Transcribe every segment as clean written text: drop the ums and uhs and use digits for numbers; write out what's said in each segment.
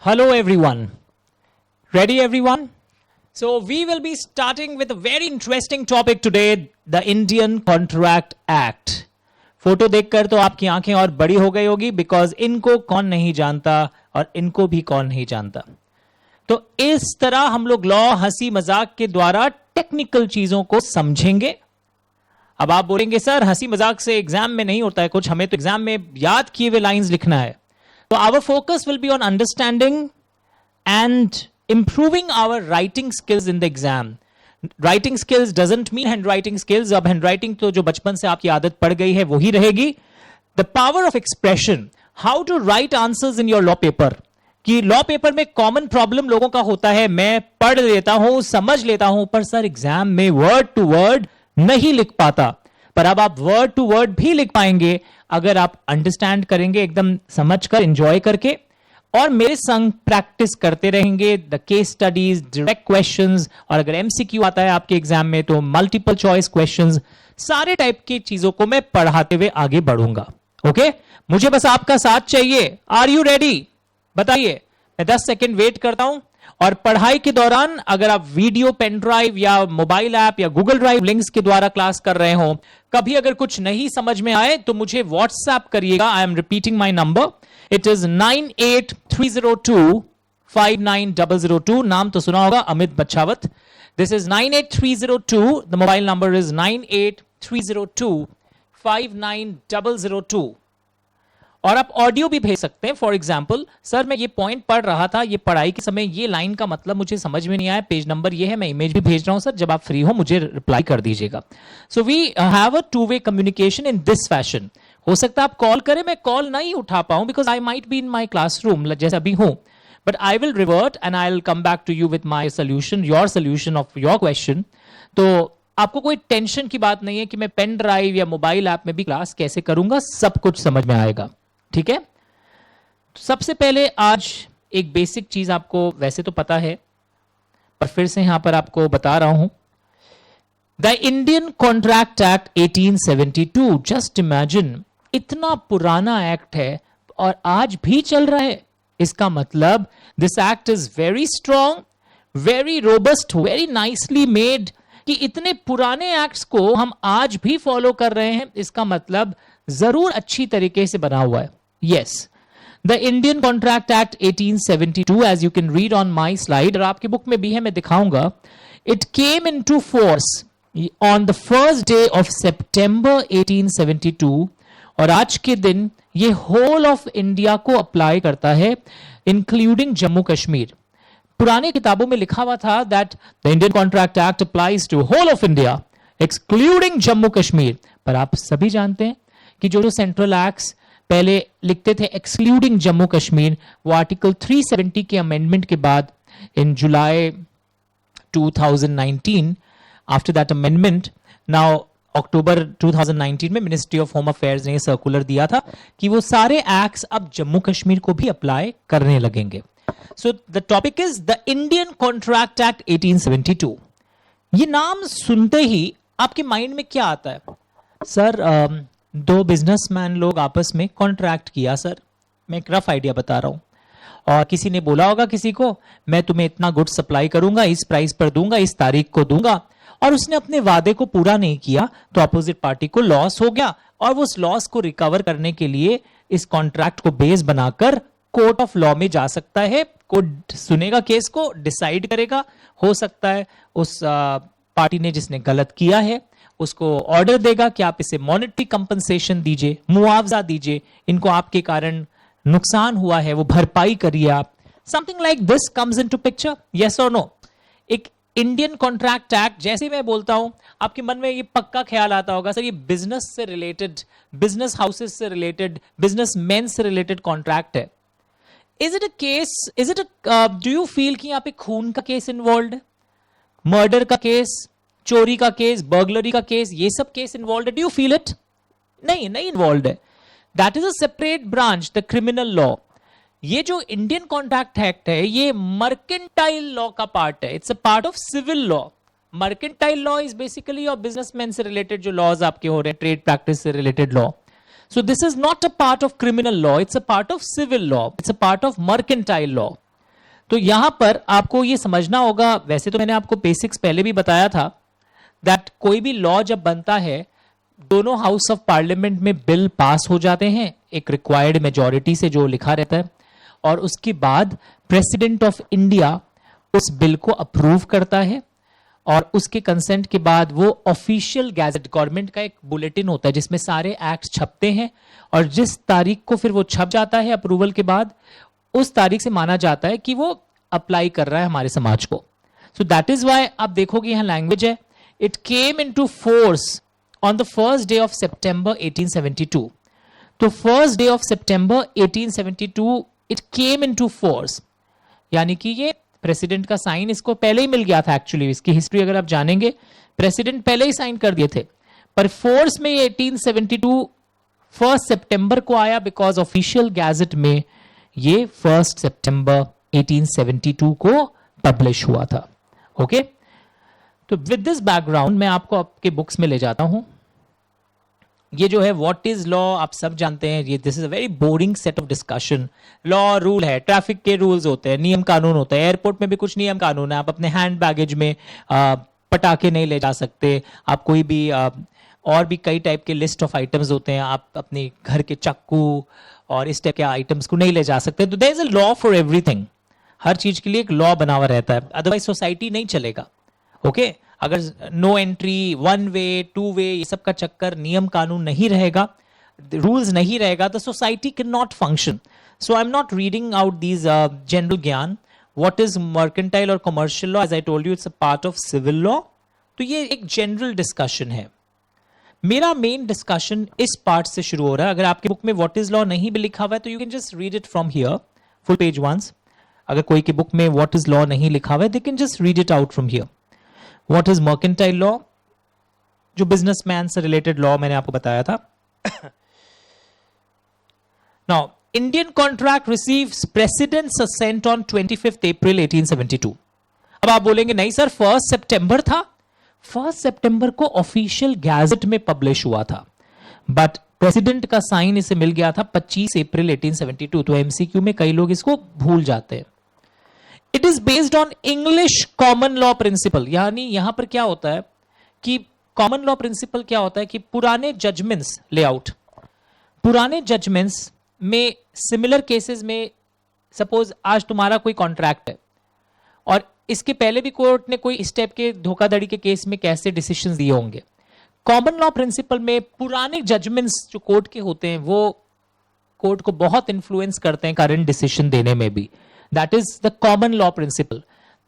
Hello everyone. Ready everyone? So we will be starting with a very interesting topic today, the Indian Contract Act. Photo देखकर तो आपकी आंखें और बड़ी हो गई होगी बिकॉज इनको कौन नहीं जानता और इनको भी कौन नहीं जानता. तो इस तरह हम लोग लॉ हंसी मजाक के द्वारा टेक्निकल चीजों को समझेंगे. अब आप बोलेंगे सर हंसी मजाक से एग्जाम में नहीं होता है कुछ, हमें तो एग्जाम में याद किए हुए लाइंस लिखना है. तो our focus will be on understanding and improving our writing skills in the exam. Writing skills doesn't mean hand writing skills. अब हैंड राइटिंग तो जो बचपन से आपकी आदत पड़ गई है वही रहेगी. The power of expression, how to write answers in your law paper. कि लॉ पेपर में कॉमन प्रॉब्लम लोगों का होता है, मैं पढ़ लेता हूं, समझ लेता हूं, पर सर एग्जाम में वर्ड टू वर्ड नहीं लिख पाता. पर अब आप वर्ड टू वर्ड भी लिख पाएंगे अगर आप अंडरस्टैंड करेंगे, एकदम समझकर एंजॉय करके, और मेरे संग प्रैक्टिस करते रहेंगे. The case studies, direct questions, और अगर एमसीक्यू आता है आपके एग्जाम में तो मल्टीपल चॉइस क्वेश्चंस, सारे टाइप की चीजों को मैं पढ़ाते हुए आगे बढ़ूंगा. ओके, मुझे बस आपका साथ चाहिए. Are you ready? बताइए. मैं 10 सेकेंड वेट करता हूं. और पढ़ाई के दौरान अगर आप वीडियो, पेन ड्राइव या मोबाइल ऐप या गूगल ड्राइव लिंक्स के द्वारा क्लास कर रहे हो, कभी अगर कुछ नहीं समझ में आए तो मुझे व्हाट्सएप करिएगा. I am repeating my number. It is 9830259002. नाम तो सुना होगा, Amit Bachhawat. This is 98302. The mobile number is 98302590002. और आप ऑडियो भी भेज सकते हैं. फॉर एग्जाम्पल, सर मैं ये पॉइंट पढ़ रहा था, ये पढ़ाई के समय ये लाइन का मतलब मुझे समझ में नहीं आया, पेज नंबर ये है, मैं इमेज भी भेज रहा हूं सर, जब आप फ्री हो मुझे रिप्लाई कर दीजिएगा. So we have a two way communication in this fashion. हो सकता है आप कॉल करें, मैं कॉल नहीं उठा पाऊं because I might be in my classroom जैसे अभी हूं, but I will revert and I will come back to you with my solution, your solution of your question. तो आपको कोई टेंशन की बात नहीं है कि मैं पेन ड्राइव या मोबाइल ऐप में भी क्लास कैसे करूंगा, सब कुछ समझ में आएगा. ठीक है. सबसे पहले आज एक बेसिक चीज आपको वैसे तो पता है, पर फिर से यहां पर आपको बता रहा हूं. The Indian Contract act 1872. Just imagine, इतना पुराना एक्ट है और आज भी चल रहा है. इसका मतलब this act is very strong, very robust, very nicely made. कि इतने पुराने एक्ट्स को हम आज भी फॉलो कर रहे हैं, इसका मतलब जरूर अच्छी तरीके से बना हुआ है. Yes, the Indian Contract Act 1872, as you can read on my slide, और आपकी बुक में भी है, मैं दिखाऊंगा. It came into force on the first day of September 1872, और आज के दिन ये whole of India को अप्लाई करता है, including जम्मू कश्मीर. पुराने किताबों में लिखा हुआ था that the Indian Contract Act applies to whole of India, excluding Jammu Kashmir. पर आप सभी जानते हैं कि जो सेंट्रल एक्ट्स पहले लिखते थे एक्सक्लूडिंग जम्मू कश्मीर, वो आर्टिकल 370 के अमेंडमेंट के बाद इन जुलाई 2019, आफ्टर दैट अमेंडमेंट, नाउ अक्टूबर 2019 में मिनिस्ट्री ऑफ होम अफेयर्स ने सर्कुलर दिया था कि वो सारे एक्ट्स अब जम्मू कश्मीर को भी अप्लाई करने लगेंगे. So the topic is the Indian Contract act 1872. ये नाम सुनते ही आपके माइंड में क्या आता है? सर दो बिजनेसमैन लोग आपस में कॉन्ट्रैक्ट किया. सर मैं एक रफ आइडिया बता रहा हूं, और किसी ने बोला होगा किसी को, मैं तुम्हें इतना गुड सप्लाई करूंगा, इस प्राइस पर दूंगा, इस तारीख को दूंगा, और उसने अपने वादे को पूरा नहीं किया तो अपोजिट पार्टी को लॉस हो गया, और वो उस लॉस को रिकवर करने के लिए इस कॉन्ट्रैक्ट को बेस बनाकर कोर्ट ऑफ लॉ में जा सकता है. कोर्ट सुनेगा केस को, डिसाइड करेगा. हो सकता है उस पार्टी ने जिसने गलत किया है उसको ऑर्डर देगा कि आप इसे मॉनेटरी कंपनसेशन दीजिए, मुआवजा दीजिए, इनको आपके कारण नुकसान हुआ है वो भरपाई करिए आप. Something like this comes into picture. Yes और नो? एक इंडियन कॉन्ट्रैक्ट एक्ट, जैसे मैं बोलता हूं आपके मन में ये पक्का ख्याल आता होगा सर ये बिजनेस से रिलेटेड, बिजनेस हाउसेस से रिलेटेड, बिजनेस मैन से रिलेटेड कॉन्ट्रैक्ट है. Is it a case, is it do you feel कि यहां पे खून का केस इन्वॉल्व है, मर्डर का केस, चोरी का केस, बर्गलरी का केस, ये सब केस इन्वॉल्व है? Do you feel it? नहीं, नहीं इन्वॉल्व है. That is a separate branch, the criminal law. ये जो इंडियन कॉन्ट्रैक्ट एक्ट है ये मर्केंटाइल लॉ का पार्ट है. It's a part of civil law. Mercantile law is basically और बिजनेसमैन से रिलेटेड जो लॉज आपके हो रहे हैं, ट्रेड प्रैक्टिस से related law. So this is not a part of criminal law, it's a part of civil law, it's a part of mercantile law. तो यहां पर आपको ये समझना होगा, वैसे तो मैंने आपको बेसिक्स पहले भी बताया था, दैट कोई भी लॉ जब बनता है दोनों हाउस ऑफ पार्लियामेंट में बिल पास हो जाते हैं एक रिक्वायर्ड मेजॉरिटी से जो लिखा रहता है, और उसके बाद प्रेसिडेंट ऑफ इंडिया उस बिल को अप्रूव करता है, और उसके कंसेंट के बाद वो ऑफिशियल गैजेट, गवर्नमेंट का एक बुलेटिन होता है जिसमें सारे एक्ट्स छपते हैं, और जिस तारीख को फिर वो छप जाता है अप्रूवल के बाद, उस तारीख से माना जाता है कि वो अप्लाई कर रहा है हमारे समाज को. सो दैट इज वाई आप देखोगे यहां लैंग्वेज है, it came into force on the first day of सितंबर 1872. तो फर्स्ट डे ऑफ सितंबर 1872 इट केम इनटू फोर्स, यानी कि ये प्रेसिडेंट का साइन इसको पहले ही मिल गया था. एक्चुअली इसकी हिस्ट्री अगर आप जानेंगे, प्रेसिडेंट पहले ही साइन कर दिए थे, पर फोर्स में ये 1872 फर्स्ट सितंबर को आया, बिकॉज ऑफिशियल गैजेट में ये फर्स्ट सितंबर 1872 को पब्लिश हुआ था. ओके, तो विद दिस बैकग्राउंड मैं आपको आपके बुक्स में ले जाता हूं. ये जो है व्हाट इज लॉ आप सब जानते हैं, ये this is a very boring set of discussion. Law rule है, ट्रैफिक के रूल्स होते हैं, नियम कानून होते हैं, एयरपोर्ट में भी कुछ नियम कानून है, आप अपने हैंड बैगेज में पटाखे नहीं ले जा सकते, आप कोई भी और भी कई टाइप के लिस्ट ऑफ आइटम्स होते हैं, आप अपने घर के चाकू और इस टाइप के आइटम्स को नहीं ले जा सकते. तो there is a law for everything, हर चीज के लिए एक लॉ बना हुआ रहता है, अदरवाइज सोसाइटी नहीं चलेगा. ओके, अगर no entry, one way, two way, ये सब का चक्कर, नियम कानून नहीं रहेगा, रूल्स नहीं रहेगा, तो society can not function. So I am not reading out these general gyan. What is mercantile और commercial law, as I told you it's a part of civil law. तो ये एक जनरल डिस्कशन है. मेरा मेन डिस्कशन इस part से शुरू हो रहा है. अगर आपके बुक में व्हाट इज लॉ नहीं भी लिखा हुआ है तो you can just read it from here, full page once. अगर कोई की बुक में व्हाट इज लॉ नहीं लिखा हुआ है, they can just read it out from here. What is mercantile law? जो बिजनेसमैन से रिलेटेड लॉ मैंने आपको बताया था. Now, Indian contract receives precedence assent on 25th April 1872. अब आप बोलेंगे नहीं सर, 1 सितंबर था. 1 सितंबर को ऑफिशियल गैजेट में पब्लिश हुआ था, बट प्रेसिडेंट का साइन इसे मिल गया था 25 अप्रैल 1872. तो एमसीक्यू में कई लोग इसको भूल जाते हैं. It is based on English common law principal. यानी यहां पर क्या होता है कि कॉमन लॉ प्रिंसिपल क्या होता है कि पुराने जजमेंट्स लेआउट, पुराने जजमेंट्स में सिमिलर केसेस में, सपोज आज तुम्हारा कोई कॉन्ट्रैक्ट है और इसके पहले भी कोर्ट ने कोई इस टाइप के धोखाधड़ी के केस में कैसे डिसीजंस दिए होंगे, कॉमन लॉ प्रिंसिपल में पुराने जजमेंट्स जो कोर्ट के होते हैं वो कोर्ट को बहुत इंफ्लुएंस करते हैं करंट डिसीजन देने में भी. That is the common law principle.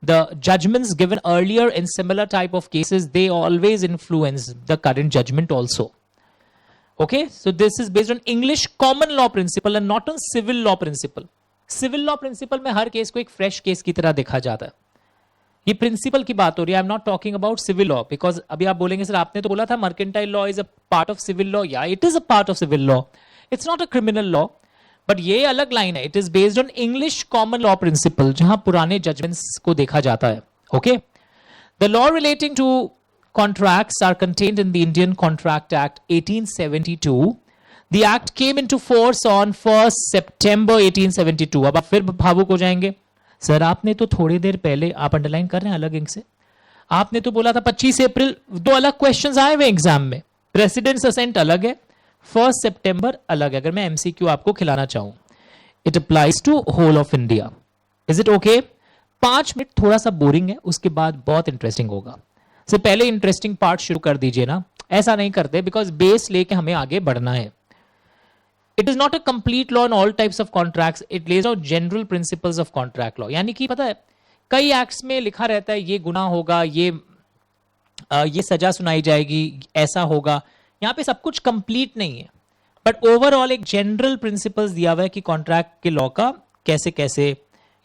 The judgments given earlier in similar type of cases, they always influence the current judgment also. Okay, so this is based on English common law principle and not on civil law principle. Civil law principle में हर case को एक fresh case की तरह देखा जाता है. ये principal की बात हो रही है. I am not talking about civil law, because अभी आप बोलेंगे सर आपने तो बोला था mercantile law is a part of civil law. या it is a part of civil law, it's not a criminal law, but ये अलग लाइन है. It is based on English common law principle, जहां पुराने जजमेंट्स को देखा जाता है. Okay, the law relating to contracts are contained in the Indian Contract act 1872. The act came into force on 1 सितंबर 1872. अब आप फिर भावुक हो जाएंगे, सर आपने तो थोड़ी देर पहले, आप अंडरलाइन कर रहे हैं अलग इंक से, आपने तो बोला था 25 अप्रैल. दो अलग क्वेश्चंस आए हुए एग्जाम में, प्रेसिडेंट्स असेंट अलग है, 1 सितंबर अलग है. अगर मैं एमसीक्यू आपको खिलाना चाहूं, it applies to whole of India. Is it okay? 5 minute थोड़ा सा बोरिंग है, उसके बाद बहुत इंटरेस्टिंग होगा. से पहले इंटरेस्टिंग पार्ट शुरू कर दीजिए ना, ऐसा नहीं करते, बिकॉज बेस लेके हमें आगे बढ़ना है. It is not a complete law in all types of contracts, it Lay's out general principles of contract law. यानी कि पता है कई एक्ट्स में लिखा रहता है ये गुनाह होगा, ये सजा सुनाई जाएगी, ऐसा होगा. यहां पे सब कुछ कंप्लीट नहीं है, बट ओवरऑल एक जनरल प्रिंसिपल्स दिया हुआ है कि कॉन्ट्रैक्ट के लॉ का कैसे कैसे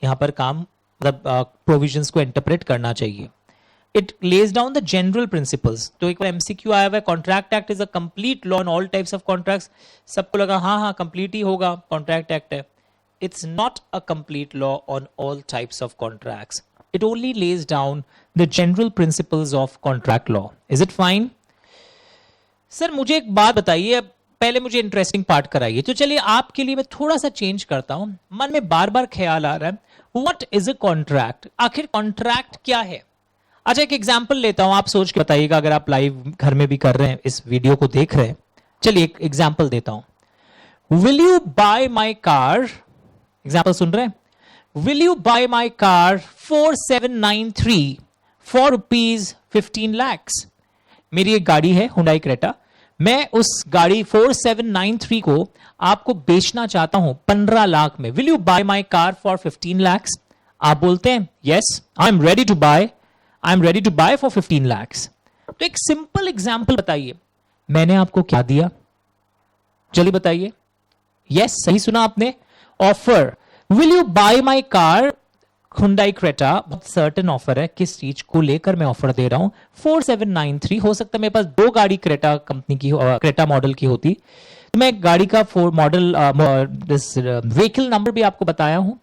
यहां पर काम, मतलब प्रोविजंस को इंटरप्रेट करना चाहिए. It lays down the general principles. तो एक एमसीक्यू आया हुआ है, contract act is a complete law on all types of contracts. सबको लगा हाँ कंप्लीट ही होगा, कॉन्ट्रैक्ट एक्ट है. It's not a complete law on all types of contracts. It only lays down the general principles of contract law. Is it fine? Sir मुझे एक बात बताइए, पहले मुझे इंटरेस्टिंग पार्ट कराइए. तो चलिए आपके लिए मैं थोड़ा सा चेंज करता हूं. मन में बार बार ख्याल आ रहा है, व्हाट इज अ कॉन्ट्रैक्ट? आखिर कॉन्ट्रैक्ट क्या है? अच्छा, एक एग्जाम्पल लेता हूं, आप सोच के बताइएगा अगर आप लाइव घर में भी कर रहे हैं, इस वीडियो को देख रहे हैं। चलिए एक एग्जाम्पल देता हूं। Will you buy my car, example सुन रहे हैं, will you buy my car 4793 for rupees 15 lakhs? मेरी एक गाड़ी है हुंडई क्रेटा, मैं उस गाड़ी 4793 को आपको बेचना चाहता हूं 15 लाख में। Will you buy my car for 15 lakhs? आप बोलते हैं yes, I am ready to buy, I am ready to buy for 15 lakhs। तो एक सिंपल एग्जाम्पल बताइए, मैंने आपको क्या दिया? चलिए बताइए। यस, सही सुना आपने। Offer, will you buy my car Hyundai Creta, बहुत सर्टेन ऑफर है, किस चीज को लेकर मैं ऑफर दे रहा हूं। 4793, हो सकता है मेरे पास दो गाड़ी क्रेटा कंपनी की, क्रेटा मॉडल की होती, तो मैं गाड़ी का मॉडल व्हीकल नंबर भी आपको बताया हूं।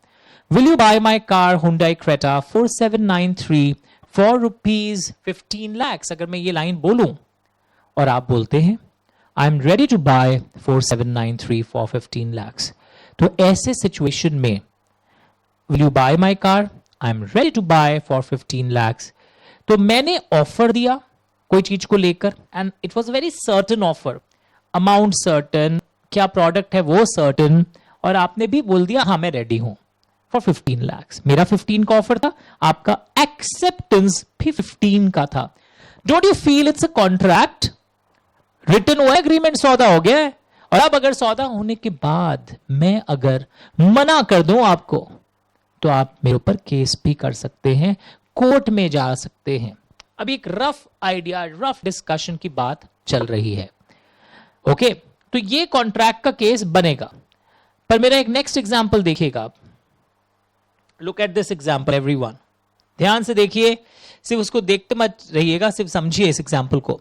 Will you buy my car Hyundai Creta 4793 for rupees 15 lakhs? अगर मैं ये लाइन बोलूं और आप बोलते हैं I am ready to buy 4793 for 15 lakhs, तो ऐसे सिचुएशन में will you buy my car, I am ready to buy for 15 lakhs, तो मैंने ऑफर दिया कोई चीज को लेकर, and it was very certain offer, amount certain, क्या प्रोडक्ट है वो सर्टन, और आपने भी बोल दिया हाँ मैं रेडी हूं फॉर 15 lakhs। मेरा 15 का ऑफर था, आपका एक्सेप्टेंस भी 15 का था। Don't you feel it's a contract? Written हुआ, एग्रीमेंट, सौदा हो गया है। और अब अगर सौदा होने के बाद मैं अगर मना कर दूं आपको, तो आप मेरे ऊपर केस भी कर सकते हैं, कोर्ट में जा सकते हैं। अभी एक रफ आइडिया, रफ डिस्कशन की बात चल रही है। ओके, तो ये कॉन्ट्रैक्ट का केस बनेगा। पर मेरा एक नेक्स्ट एग्जांपल देखिएगा आप। Look at this example everyone, ध्यान से देखिए, सिर्फ उसको देखते मत रहिएगा, सिर्फ समझिए इस एग्जांपल को।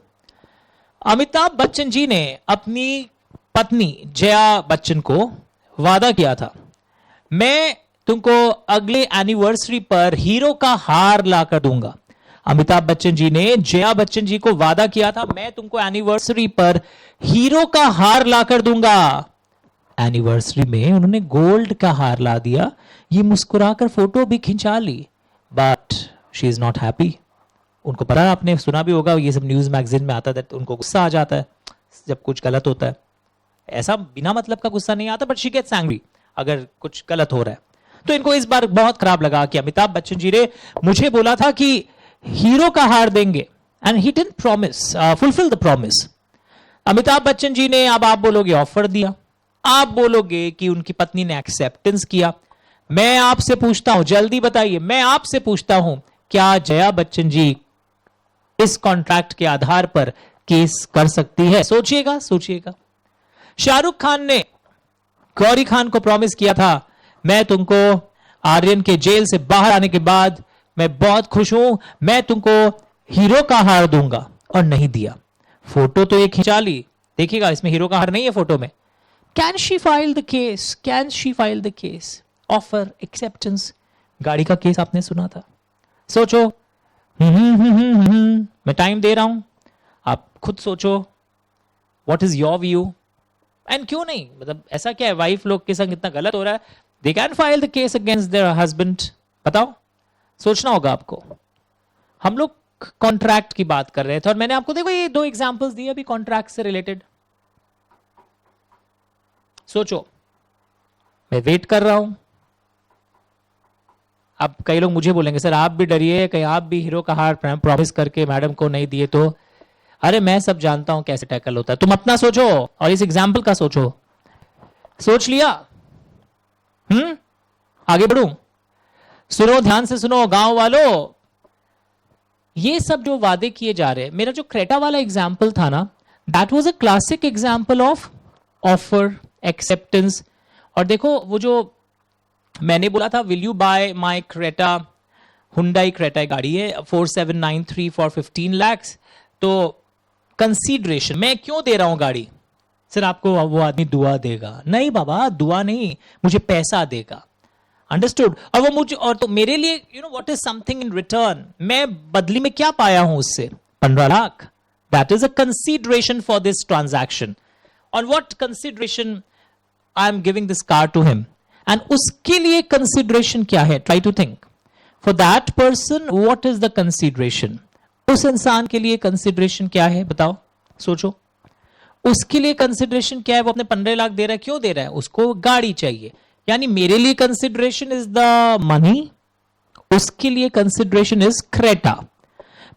अमिताभ बच्चन जी ने अपनी पत्नी जया बच्चन को वादा किया था, मैं तुमको अगले एनिवर्सरी पर हीरो का हार लाकर दूंगा। अमिताभ बच्चन जी ने जया बच्चन जी को वादा किया था, मैं तुमको एनिवर्सरी पर हीरो का हार लाकर दूंगा। एनिवर्सरी में उन्होंने गोल्ड का हार ला दिया, ये मुस्कुराकर फोटो भी खिंचा ली, but she is not happy. उनको पता है, आपने सुना भी होगा, ये सब न्यूज मैगजीन में आता है, तो उनको गुस्सा आ जाता है जब कुछ गलत होता है। ऐसा बिना मतलब का गुस्सा नहीं आता, बट शी गेट्स एंग्री अगर कुछ गलत हो रहा है। तो इनको इस बार बहुत खराब लगा कि अमिताभ बच्चन जी ने मुझे बोला था कि हीरो का हार देंगे, and he didn't promise, fulfil the promise. Amitabh Bachchan ji ने, अब आप बोलोगे ऑफर दिया, आप बोलोगे कि उनकी पत्नी ने एक्सेप्टेंस किया। मैं आपसे पूछता हूं, जल्दी बताइए, मैं आपसे पूछता हूं, क्या जया बच्चन जी इस कॉन्ट्रैक्ट के आधार पर केस कर सकती है? सोचिएगा, सोचिएगा। शाहरुख खान ने गौरी खान को प्रॉमिस किया था, मैं तुमको आर्यन के जेल से बाहर आने के बाद मैं बहुत खुश हूं, मैं तुमको हीरो का हार दूंगा, और नहीं दिया। फोटो तो ये खिंचा ली, देखिएगा इसमें हीरो का हार नहीं है फोटो में। Can she file the case? Can she file the case? Offer, acceptance, गाड़ी का केस आपने सुना था। सोचो, मैं टाइम दे रहा हूं, आप खुद सोचो, what is your view? And क्यों नहीं, मतलब ऐसा क्या है, वाइफ लोग के संग इतना गलत हो रहा है, they can file the case against their husband. बताओ, सोचना होगा आपको। हम लोग कॉन्ट्रैक्ट की बात कर रहे थे, और मैंने आपको देखो ये दो एग्जांपल्स दिए अभी कॉन्ट्रैक्ट से रिलेटेड। सोचो, मैं वेट कर रहा हूं। अब कई लोग मुझे बोलेंगे, सर आप भी डरिए, कहीं आप भी हीरो का हार प्रॉमिस करके मैडम को नहीं दिए तो। अरे मैं सब जानता हूं कैसे टैकल होता है, तुम अपना सोचो और इस एग्जाम्पल का सोचो। सोच लिया? आगे बढ़ू? सुनो, ध्यान से सुनो गांव वालों, ये सब जो वादे किए जा रहे हैं, मेरा जो क्रेटा वाला एग्जाम्पल था ना, that was a classic example of offer, acceptance. और देखो वो जो मैंने बोला था, will you buy my Creta, Hyundai Creta गाड़ी है 4793 फॉर 15 lakhs, तो कंसीडरेशन मैं क्यों दे रहा हूं गाड़ी? सर आपको वो आदमी दुआ देगा? नहीं बाबा, दुआ नहीं, मुझे पैसा देगा। अंडरस्टूड? और वो मुझे, और तो मेरे लिए you know what is something in return, मैं बदली में क्या पाया हूं उससे? 15 lakh. That is a consideration for this transaction. On what consideration I am giving this car to him? And उसके लिए कंसिडरेशन क्या है? Try to think for that person what is the consideration. उस इंसान के लिए कंसिडरेशन क्या है? बताओ, सोचो. उसके लिए कंसिडरेशन क्या है? वो अपने 15 लाख दे रहा है. क्यों दे रहा है? उसको गाड़ी चाहिए. यानी मेरे लिए कंसिडरेशन इज द मनी, उसके लिए कंसिडरेशन इज क्रेटा.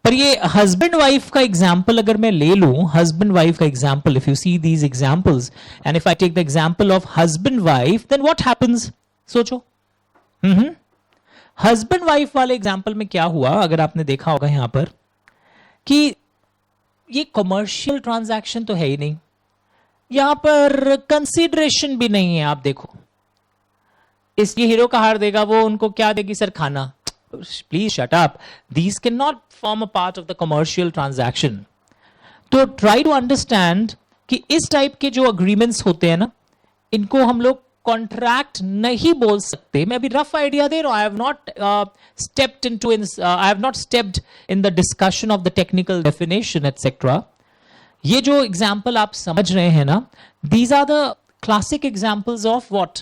पर ये हस्बैंड वाइफ का एग्जाम्पल अगर मैं ले लूं, हस्बैंड वाइफ का example, if you see these examples and if I take the example of husband wife, then what happens? सोचो. हस्बैंड वाइफ वाले एग्जाम्पल में क्या हुआ, अगर आपने देखा होगा यहां पर, कि ये कमर्शियल ट्रांजैक्शन तो है ही नहीं, यहां पर कंसिडरेशन भी नहीं है. आप देखो, इसलिए हीरो का हार देगा, वो उनको क्या देगी? सर खाना. Please shut up. These can not form a part of the commercial transaction. तो ट्राई टू अंडरस्टैंड कि इस टाइप के जो अग्रीमेंट्स होते हैं ना, इनको हम लोग कॉन्ट्रैक्ट नहीं बोल सकते. मैं अभी रफ आइडिया दे रहा हूं. I have not stepped in the discussion of the technical definition etcetera. ये जो एग्जाम्पल आप समझ रहे हैं ना, these are the classic examples of what.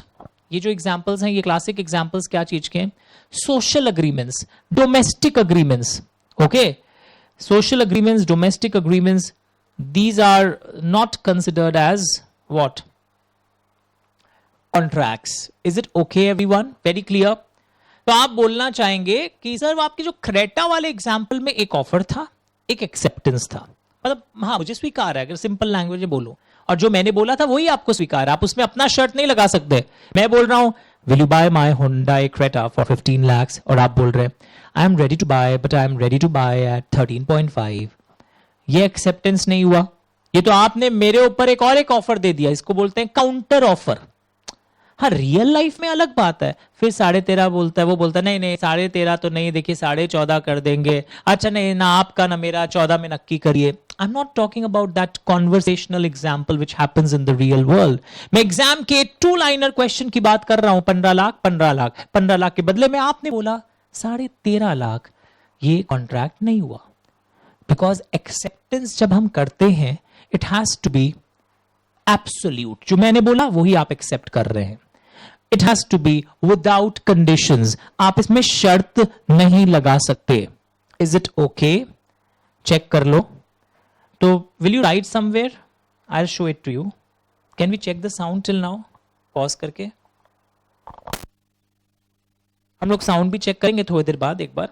ये जो एग्जाम्पल्स हैं, ये क्लासिक एग्जाम्पल्स क्या चीज के हैं? Social agreements, domestic agreements. Okay, social agreements, domestic agreements, these are not considered as what? Contracts. Is it okay everyone? Very clear. तो आप बोलना चाहेंगे कि सर आपके जो क्रेटा वाले एग्जाम्पल में एक ऑफर था, एक एक्सेप्टेंस था. मतलब हाँ, मुझे स्वीकार है, अगर सिंपल लैंग्वेज में बोलूं, और जो मैंने बोला था वही आपको स्वीकार है. आप उसमें अपना शर्ट नहीं लगा सकते. मैं बोल रहा हूं will you buy my Hyundai Creta for 15 lakhs, और आप बोल रहे हैं I am ready to buy, but I am ready to buy at 13.5. ये एक्सेप्टेंस नहीं हुआ. ये तो आपने मेरे ऊपर एक और एक ऑफर दे दिया. इसको बोलते हैं काउंटर ऑफर. हाँ, रियल लाइफ में अलग बात है. फिर 13.5 बोलता है, वो बोलता है नहीं नहीं 13.5 तो नहीं, देखिए 14.5 कर देंगे. अच्छा नहीं ना आपका ना मेरा, 14 में नक्की करिए. आई am not talking about that conversational example which happens in the real world. मैं एग्जाम के 2 लाइनर क्वेश्चन की बात कर रहा हूं. 15 लाख, 15 लाख, 15 लाख के बदले में आपने बोला 13.5 लाख. ये कॉन्ट्रैक्ट नहीं हुआ. बिकॉज एक्सेप्टेंस जब हम करते हैं, it has to be absolute. जो मैंने बोला वही आप एक्सेप्ट कर रहे हैं. It has to be without conditions. आप इसमें शर्त नहीं लगा सकते. Is it okay? चेक कर लो. तो will you write somewhere? I will show it to you. Can we check the sound till now? Pause करके हम लोग साउंड भी चेक करेंगे थोड़ी देर बाद एक बार.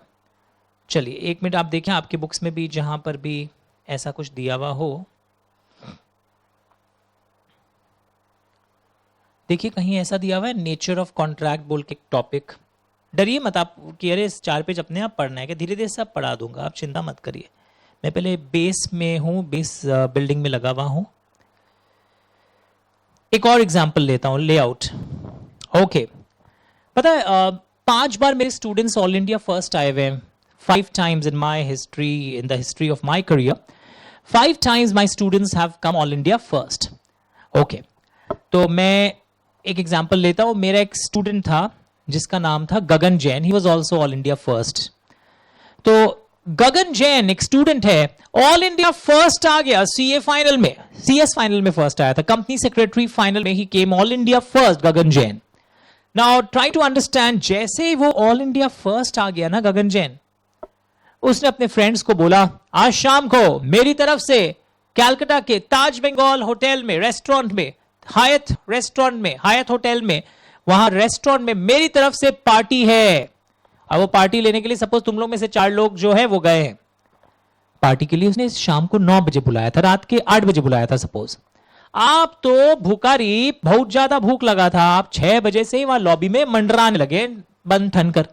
चलिए 1 मिनट आप देखें आपकी बुक्स में भी, जहां पर भी ऐसा कुछ दिया हुआ हो. देखिए कहीं ऐसा दिया हुआ है नेचर ऑफ कॉन्ट्रैक्ट बोल के टॉपिक. डरिए मत आप कि अरे 4 पेज अपने आप पढ़ना है, कि धीरे धीरे सब पढ़ा दूंगा, आप चिंता मत करिए. मैं पहले बेस में हूं, बेस बिल्डिंग में लगा हुआ हूं. एक और एग्जांपल लेता हूं, लेआउट. ओके, पता है 5 बार मेरे स्टूडेंट्स ऑल इंडिया फर्स्ट आए हुए हैं. 5 times in my history, in the history of my career, 5 times my students have come all India first. Okay, तो मैं एक एग्जाम्पल लेता हूं. मेरा एक स्टूडेंट था जिसका नाम था Gagan Jain. He was also all India first. तो गगन जैन एक स्टूडेंट है, ऑल इंडिया फर्स्ट आ गया. सीए फाइनल में, सीएस फाइनल में फर्स्ट आया था. कंपनी सेक्रेटरी फाइनल में he came all India first, Gagan Jain. Now try to understand, जैसे ही वो ऑल इंडिया फर्स्ट आ गया ना गगन जैन, उसने अपने फ्रेंड्स को बोला आज शाम को मेरी तरफ से कैलकाटा के ताज बंगाल होटल में, रेस्टोरेंट में, हायत रेस्टोरेंट में, हायत होटल में, वहां रेस्टोरेंट में मेरी तरफ से पार्टी है. अब वो पार्टी लेने के लिए सपोज तुम लोग में से 4 लोग जो है वो गए हैं पार्टी के लिए. उसने शाम को 9 बजे बुलाया था, रात के 8 बजे बुलाया था सपोज. आप तो भूखारी, बहुत ज्यादा भूख लगा था. आप 6 बजे से वहां लॉबी में मंडराने लगे बंद ठन कर.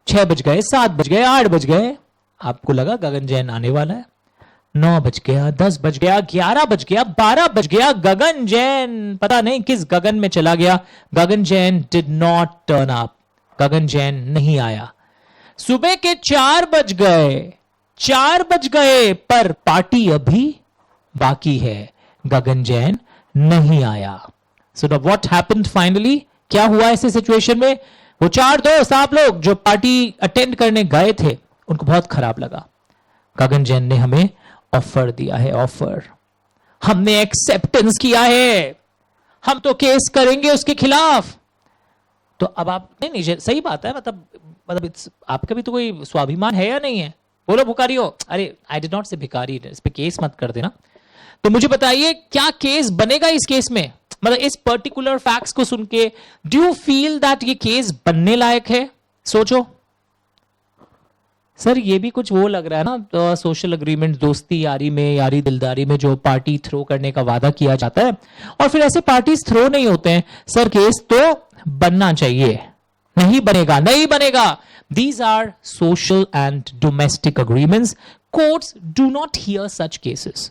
6 बज गए, 7 बज गए, 8 बज गए. आपको लगा गगन जैन आने वाला है. 9 बज गया, 10 बज गया, 11 बज गया, 12 बज गया. गगन जैन पता नहीं किस गगन में चला गया. Gagan Jain did not turn up. Gagan Jain नहीं आया. सुबह के 4 बज गए, 4 बज गए, पर पार्टी अभी बाकी है. गगन जैन नहीं आया. So what happened finally? क्या हुआ ऐसे सिचुएशन में? वो 4 दोस्त आप लोग जो पार्टी अटेंड करने गए थे, उनको बहुत खराब लगा. गगन जैन ने हमें ऑफर दिया है, ऑफर. हमने एक्सेप्टेंस किया है, हम तो केस करेंगे उसके खिलाफ. तो अब आप नहीं सही बात है, मतलब आपका भी तो कोई स्वाभिमान है या नहीं है? बोलो भिखारी हो। अरे आई डिड नॉट से भिखारी, इस पे केस मत कर देना। तो मुझे बताइए क्या केस बनेगा इस केस में, मतलब इस पर्टिकुलर फैक्ट्स को सुन के डू यू फील दैट ये केस बनने लायक है? सोचो सर, ये भी कुछ वो लग रहा है ना, तो सोशल अग्रीमेंट, दोस्ती यारी में, यारी दिलदारी में जो पार्टी थ्रो करने का वादा किया जाता है और फिर ऐसे पार्टीज थ्रो नहीं होते हैं। सर केस तो बनना चाहिए, नहीं बनेगा, नहीं बनेगा। These are social and domestic agreements. Courts do not hear such cases.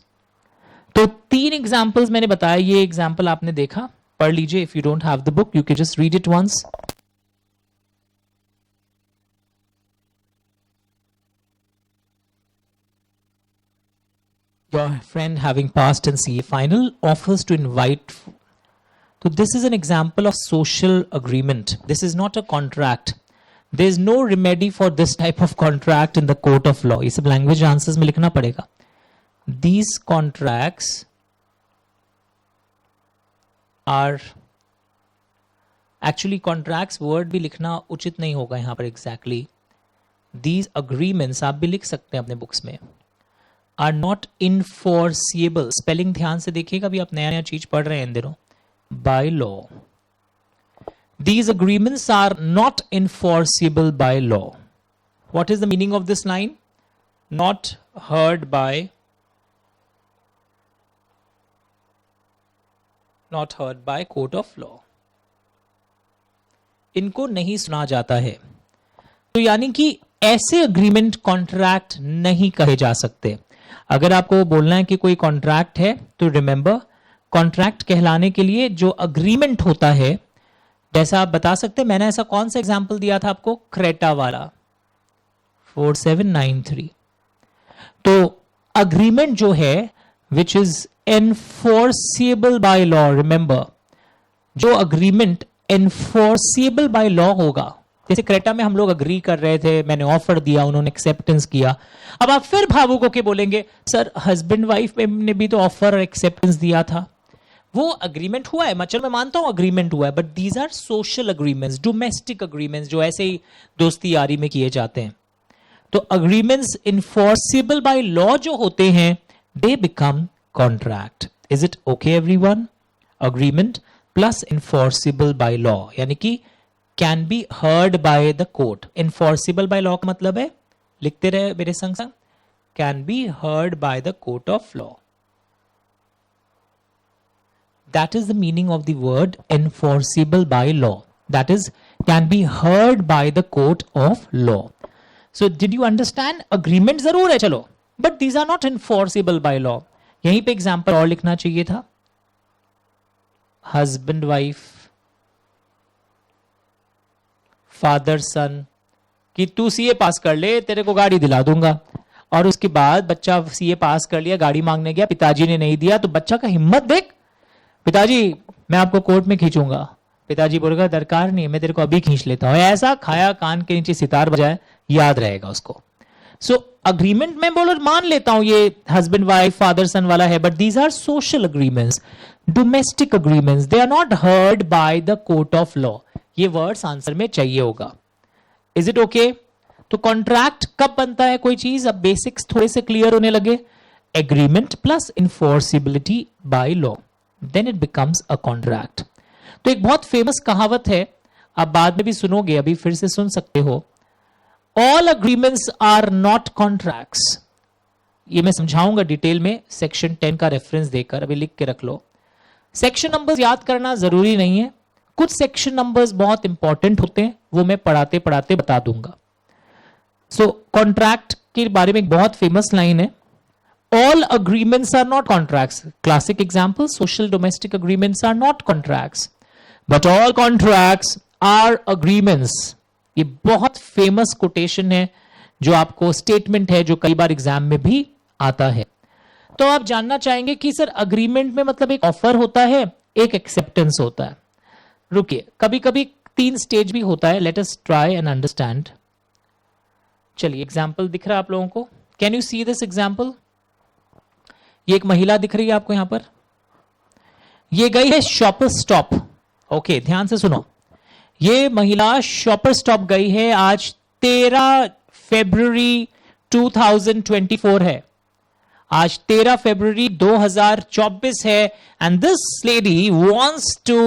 तो 3 एग्जाम्पल्स मैंने बताया, ये एग्जाम्पल आपने देखा, पढ़ लीजिए। If you don't have the book you can just read it once. Your friend having passed in CA final offers to invite. So this is an example of social agreement. This is not a contract. There is no remedy for this type of contract in the court of law. ये सब language answers में लिखना पड़ेगा। These contracts are actually contracts word भी लिखना उचित नहीं होगा यहाँ पर exactly. These agreements आप भी लिख सकते हैं अपने बुक्स में। Are not enforceable. स्पेलिंग ध्यान से देखिएगा, अभी आप नया नया चीज पढ़ रहे हैं इन दिनों। By law. These agreements are not enforceable by law. What is the meaning of this line? Not heard by court of law. इनको नहीं सुना जाता है। तो यानी कि ऐसे अग्रीमेंट कॉन्ट्रैक्ट नहीं कहे जा सकते। अगर आपको बोलना है कि कोई कॉन्ट्रैक्ट है तो रिमेंबर, कॉन्ट्रैक्ट कहलाने के लिए जो अग्रीमेंट होता है, जैसा आप बता सकते हैं, मैंने ऐसा कौन सा एग्जांपल दिया था आपको, क्रेटा वाला 4793। तो अग्रीमेंट जो है which is enforceable by law, remember, जो अग्रीमेंट एनफोर्सेबल बाय लॉ होगा, जैसे क्रेटा में हम लोग अग्री कर रहे थे, मैंने ऑफर दिया, उन्होंने एक्सेप्टेंस किया। अब आप फिर भावुक होकर बोलेंगे सर हस्बैंड वाइफ ने भी तो ऑफर और एक्सेप्टेंस दिया था, वो अग्रीमेंट हुआ है, चलो मैं मानता हूं अग्रीमेंट हुआ है, but these are social agreements, domestic agreements, जो ऐसे ही दोस्ती यारी में किए जाते हैं। तो अग्रीमेंट्स इन्फोर्सेबल बाय लॉ जो होते हैं, they become contract. Is it okay everyone? Agreement plus enforceable by law, यानी कि can be heard by the court. Enforceable by law का मतलब है, लिखते रहे मेरे संग संग, can be heard by the court of law. That is the meaning of the word enforceable by law. That is, can be heard by the court of law. So, did you understand? Agreement जरूर है चलो, but these are not enforceable by law. यहीं पे example और लिखना चाहिए था, husband wife, father सन, कि तू सीए पास कर ले तेरे को गाड़ी दिला दूंगा, और उसके बाद बच्चा सीए पास कर लिया, गाड़ी मांगने गया, पिताजी ने नहीं दिया, तो बच्चा का हिम्मत देख, पिताजी मैं आपको कोर्ट में खींचूंगा। पिताजी बोलेगा दरकार नहीं, मैं तेरे को अभी खींच लेता हूं। ऐसा खाया कान के नीचे सितार बजाए, याद रहेगा उसको। सो अग्रीमेंट में बोलो मान लेता हूं ये हस्बैंड वाइफ फादर सन वाला है, but these are social agreements, domestic agreements, they are not heard by the court of law. ये वर्ड्स आंसर में चाहिए होगा। Is it okay? तो कॉन्ट्रैक्ट कब बनता है कोई चीज? अब बेसिक्स थोड़े से क्लियर होने लगे। Agreement plus enforceability by law, then it becomes a contract. तो एक बहुत फेमस कहावत है, आप बाद में भी सुनोगे, अभी फिर से सुन सकते हो। All agreements are not contracts. ये मैं समझाऊंगा डिटेल में सेक्शन 10 का रेफरेंस देकर, अभी लिख के रख लो। सेक्शन नंबर्स याद करना जरूरी नहीं है, कुछ सेक्शन नंबर्स बहुत इंपॉर्टेंट होते हैं, वो मैं पढ़ाते पढ़ाते बता दूंगा। सो कॉन्ट्रैक्ट के बारे में एक बहुत फेमस लाइन है, all agreements are not contracts. Classic example, social domestic agreements are not contracts, but all contracts are agreements. ये बहुत फेमस कोटेशन है, जो आपको स्टेटमेंट है, जो कई बार एग्जाम में भी आता है। तो आप जानना चाहेंगे कि सर अग्रीमेंट में मतलब एक ऑफर होता है, एक एक्सेप्टेंस होता है। रुकिए, कभी कभी 3 स्टेज भी होता है। Let us try and understand. चलिए एग्जाम्पल दिख रहा है आप लोगों को? Can you see this example? ये एक महिला दिख रही है आपको यहां पर, ये गई है शॉपर स्टॉप। ओके, ध्यान से सुनो, ये महिला शॉपर स्टॉप गई है, आज 13 फरवरी 2024 है, आज 13 फरवरी 2024 है, and this lady wants to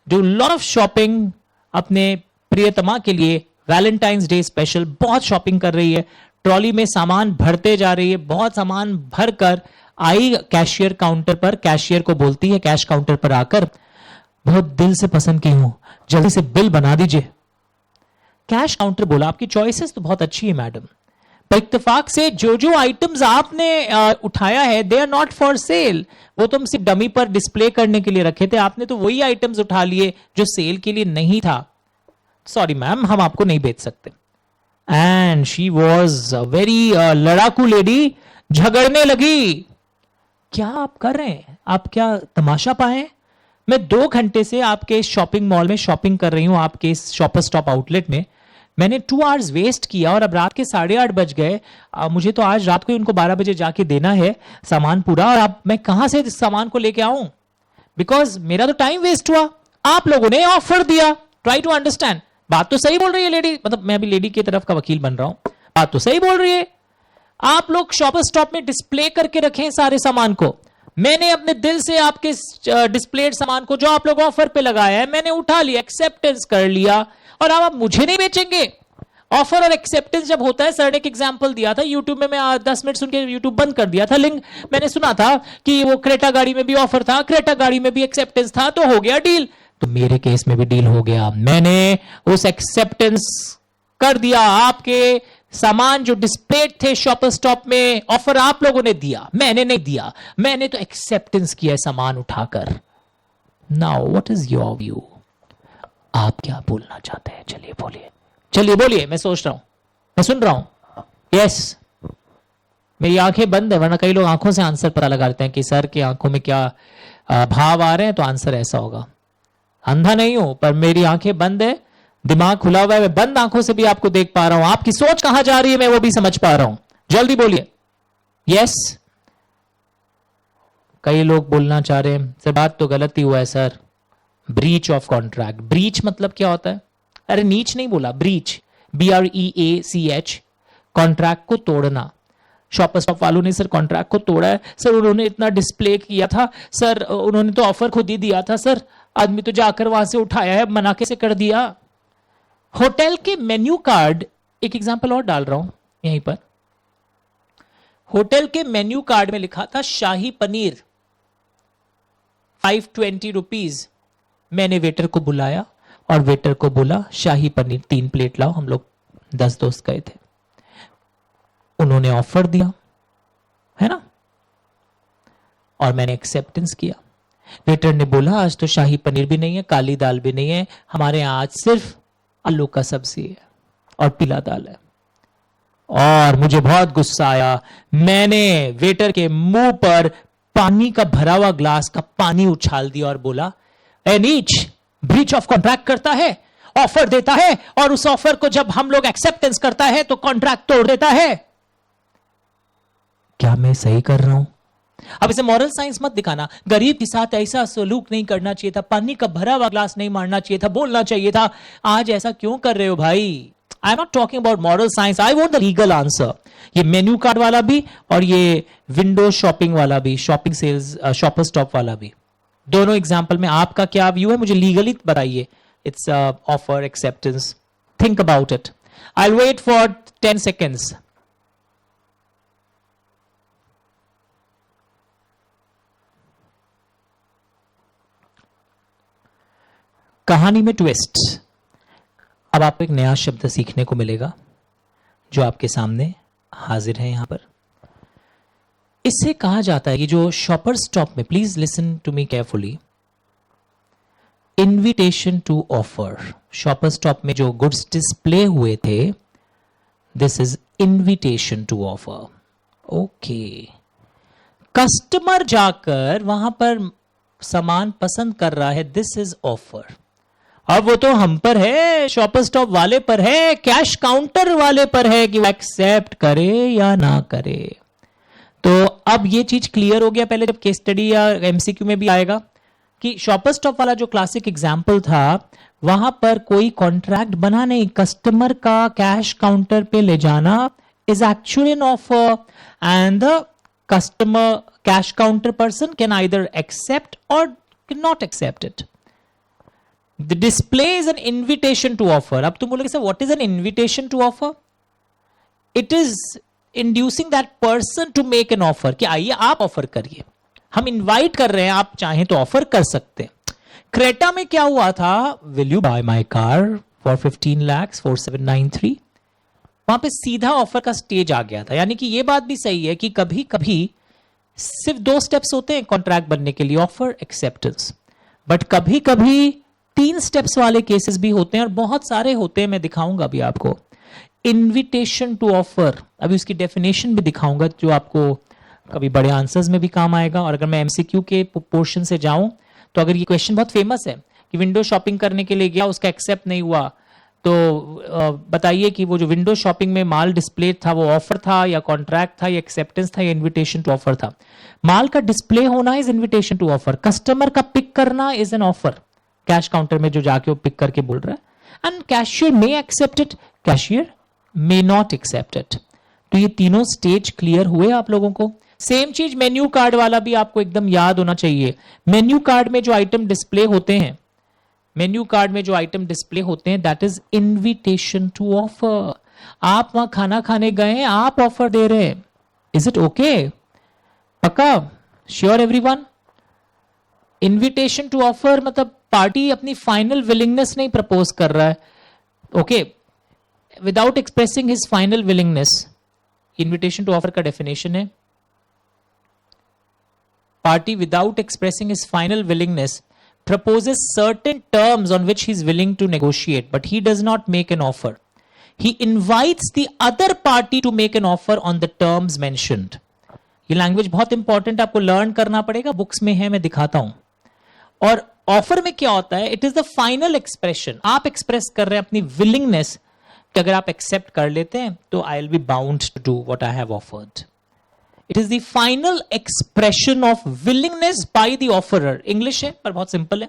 do lot of shopping अपने प्रियतमा के लिए, वैलेंटाइंस डे स्पेशल, बहुत शॉपिंग कर रही है, ट्रॉली में सामान भरते जा रही है, बहुत सामान भरकर आई कैशियर काउंटर पर, कैशियर को बोलती है कैश काउंटर पर आकर, बहुत दिल से पसंद की हूं, जल्दी से बिल बना दीजिए। कैश काउंटर बोला आपकी चॉइसेस तो बहुत अच्छी है मैडम, पर इत्तेफाक से जो जो आइटम्स आपने उठाया है they are not for sale, वो तुम सिर्फ डमी पर डिस्प्ले करने के लिए रखे थे, आपने तो वही आइटम्स उठा लिए जो सेल के लिए नहीं था, सॉरी मैम हम आपको नहीं बेच सकते। एंड शी वॉज वेरी लड़ाकू लेडी, झगड़ने लगी। क्या आप कर रहे हैं, आप क्या तमाशा पाए? मैं 2 घंटे से आपके शॉपिंग मॉल में शॉपिंग कर रही हूं, आपके शॉपर स्टॉप आउटलेट में, मैंने 2 आवर्स वेस्ट किया और अब रात के 8:30 बज गए, मुझे तो आज रात को ही उनको 12 बजे जाके देना है सामान पूरा, और अब मैं कहां से इस सामान को लेके आऊं? बिकॉज मेरा तो टाइम वेस्ट हुआ, आप लोगों ने ऑफर दिया। ट्राई टू अंडरस्टैंड, बात तो सही बोल रही है लेडी, मतलब मैं अभी लेडी की तरफ का वकील बन रहा हूं, बात तो सही बोल रही है। आप लोग शॉपर स्टॉप में डिस्प्ले करके रखें सारे सामान को, मैंने अपने दिल से आपके डिस्प्लेड सामान को जो आप लोग ऑफर पे लगाया है मैंने उठा लिया, एक्सेप्टेंस कर लिया, और अब आप मुझे नहीं बेचेंगे। ऑफर और एक्सेप्टेंस जब होता है, सर ने एक एग्जांपल दिया था यूट्यूब में, मैं 10 मिनट सुन के यूट्यूब बंद कर दिया था, लिंक मैंने सुना था कि वो क्रेटा गाड़ी में भी ऑफर था, क्रेटा गाड़ी में भी एक्सेप्टेंस था, तो हो गया डील। तो मेरे केस में भी डील हो गया, मैंने उस एक्सेप्टेंस कर दिया, आपके सामान जो डिस्प्लेड थे शॉपर स्टॉप में, ऑफर आप लोगों ने दिया, मैंने नहीं दिया, मैंने तो एक्सेप्टेंस किया सामान उठाकर। Now what is your view? आप क्या बोलना चाहते हैं? चलिए बोलिए, चलिए बोलिए, मैं सोच रहा हूं, मैं सुन रहा हूं। यस, मेरी आंखें बंद है, वरना कई लोग आंखों से आंसर पता लगाते हैं कि सर की आंखों में क्या भाव आ रहे हैं, तो आंसर ऐसा होगा। अंधा नहीं हूं, पर मेरी आंखें बंद है, दिमाग खुला हुआ है, मैं बंद आंखों से भी आपको देख पा रहा हूं, आपकी सोच कहां जा रही है मैं वो भी समझ पा रहा हूं। जल्दी बोलिए। यस, कई लोग बोलना चाह रहे हैं सर बात तो गलत ही हुआ है sir, breach of contract. Breach मतलब क्या होता है? अरे नीच नहीं बोला, ब्रीच, BREACH, कॉन्ट्रैक्ट को तोड़ना। शॉपर स्टॉप वालों ने सर कॉन्ट्रैक्ट को तोड़ा है सर, उन्होंने इतना डिस्प्ले किया था सर, उन्होंने तो ऑफर खुद ही दिया था सर, आदमी तो जाकर वहां से उठाया है, मना कैसे कर दिया। होटल के मेन्यू कार्ड, एक एग्जांपल और डाल रहा हूं यहीं पर, होटल के मेन्यू कार्ड में लिखा था शाही पनीर 520 रुपीज। मैंने वेटर को बुलाया और वेटर को बोला शाही पनीर 3 प्लेट लाओ, हम लोग 10 दोस्त गए थे, उन्होंने ऑफर दिया है ना, और मैंने एक्सेप्टेंस किया। वेटर ने बोला आज तो शाही पनीर भी नहीं है, काली दाल भी नहीं है, हमारे यहां आज सिर्फ आलू का सब्जी है और पीला दाल है। और मुझे बहुत गुस्सा आया, मैंने वेटर के मुंह पर पानी का भरा हुआ ग्लास का पानी उछाल दिया और बोला ए नीच, ब्रीच ऑफ कॉन्ट्रैक्ट करता है, ऑफर देता है और उस ऑफर को जब हम लोग एक्सेप्टेंस करता है तो कॉन्ट्रैक्ट तोड़ देता है। क्या मैं सही कर रहा हूं? अब इसे मॉरल साइंस मत दिखाना, गरीब के साथ ऐसा सलूक नहीं करना चाहिए था, पानी का भरा हुआ ग्लास नहीं मारना चाहिए था, बोलना चाहिए था। आज ऐसा क्यों कर रहे हो भाई? आई am not talking about moral science, I want the legal answer. ये मेन्यू कार्ड वाला भी और ये विंडो शॉपिंग वाला भी, शॉपिंग सेल्स शॉपर स्टॉप वाला भी, दोनों एग्जाम्पल में आपका क्या व्यू है मुझे लीगली बताइए। It's offer acceptance, think about it. I will wait for 10 seconds. कहानी में ट्विस्ट, अब आपको एक नया शब्द सीखने को मिलेगा जो आपके सामने हाजिर है यहां पर। इससे कहा जाता है कि जो शॉपर स्टॉप में, please listen to me carefully, invitation to offer, Shopper Stop में जो गुड्स डिस्प्ले हुए थे, this is invitation to offer. Okay, customer जाकर वहां पर सामान पसंद कर रहा है, दिस इज ऑफर। अब वो तो हम पर है, शॉपर स्टॉप वाले पर है, कैश काउंटर वाले पर है कि वो एक्सेप्ट करे या ना करे। तो अब ये चीज क्लियर हो गया, पहले जब केस स्टडी या एमसीक्यू में भी आएगा कि शॉपर स्टॉप वाला जो क्लासिक एग्जाम्पल था वहां पर कोई कॉन्ट्रैक्ट बना नहीं, कस्टमर का कैश काउंटर पे ले जाना is actually an offer and the customer cash counter person can either accept or cannot accept it. The display is an invitation to offer. अब तुम बोलोगे sir what is an invitation to offer? It is inducing that person to make an offer कि आइए आप offer करिए, हम invite कर रहे हैं, आप चाहें तो ऑफर कर सकते हैं। क्रेटा में क्या हुआ था, will you buy my car for 15 lakhs 4793, वहां पे सीधा ऑफर का स्टेज आ गया था। यानी कि ये बात भी सही है कि कभी कभी सिर्फ 2 स्टेप्स होते हैं कॉन्ट्रैक्ट बनने के लिए, ऑफर एक्सेप्टेंस, बट कभी कभी 3 स्टेप्स वाले केसेस भी होते हैं और बहुत सारे होते हैं, मैं दिखाऊंगा अभी आपको। इनविटेशन टू ऑफर, अभी उसकी डेफिनेशन भी दिखाऊंगा जो आपको कभी बड़े आंसर्स में भी काम आएगा। और अगर मैं एमसीक्यू के पोर्शन से जाऊं तो अगर ये क्वेश्चन बहुत फेमस है कि विंडो शॉपिंग करने के लिए गया, उसका एक्सेप्ट नहीं हुआ, तो बताइए कि वो जो विंडो शॉपिंग में माल डिस्प्ले था वो ऑफर था या कॉन्ट्रैक्ट था या एक्सेप्टेंस था या इनविटेशन टू ऑफर था। माल का डिस्प्ले होना is invitation to offer, customer का पिक करना is an offer, cash counter में जो जाके वो पिक करके बोल रहा है, and cashier may accept it, cashier may not accept it. तो ये तीनों स्टेज क्लियर हुए आप लोगों को। सेम चीज मेन्यू कार्ड वाला भी आपको एकदम याद होना चाहिए। मेन्यू कार्ड में जो आइटम डिस्प्ले होते हैं, मेन्यू कार्ड में जो आइटम डिस्प्ले होते हैं, that is invitation to offer. आप वहां खाना खाने गए हैं, आप ऑफर दे रहे हैं, इज इट ओके? पक्का? Sure everyone? Invitation to offer मतलब पार्टी अपनी फाइनल विलिंगनेस नहीं प्रपोज कर रहा है, okay, without expressing his final willingness. Invitation to offer का डेफिनेशन है, party without expressing his final willingness proposes certain terms on which he is willing to negotiate, but he does not make an offer. He invites the other party to make an offer on the terms mentioned. ये language बहुत important, आपको learn करना पड़ेगा, books में है, मैं दिखाता हूं। और ऑफर में क्या होता है, it is the final expression, आप एक्सप्रेस कर रहे हैं अपनी विलिंगनेस कि अगर आप एक्सेप्ट कर लेते हैं तो I will be bound to do what I have offered. It is the final expression of willingness by the offerer. English है पर बहुत सिंपल है।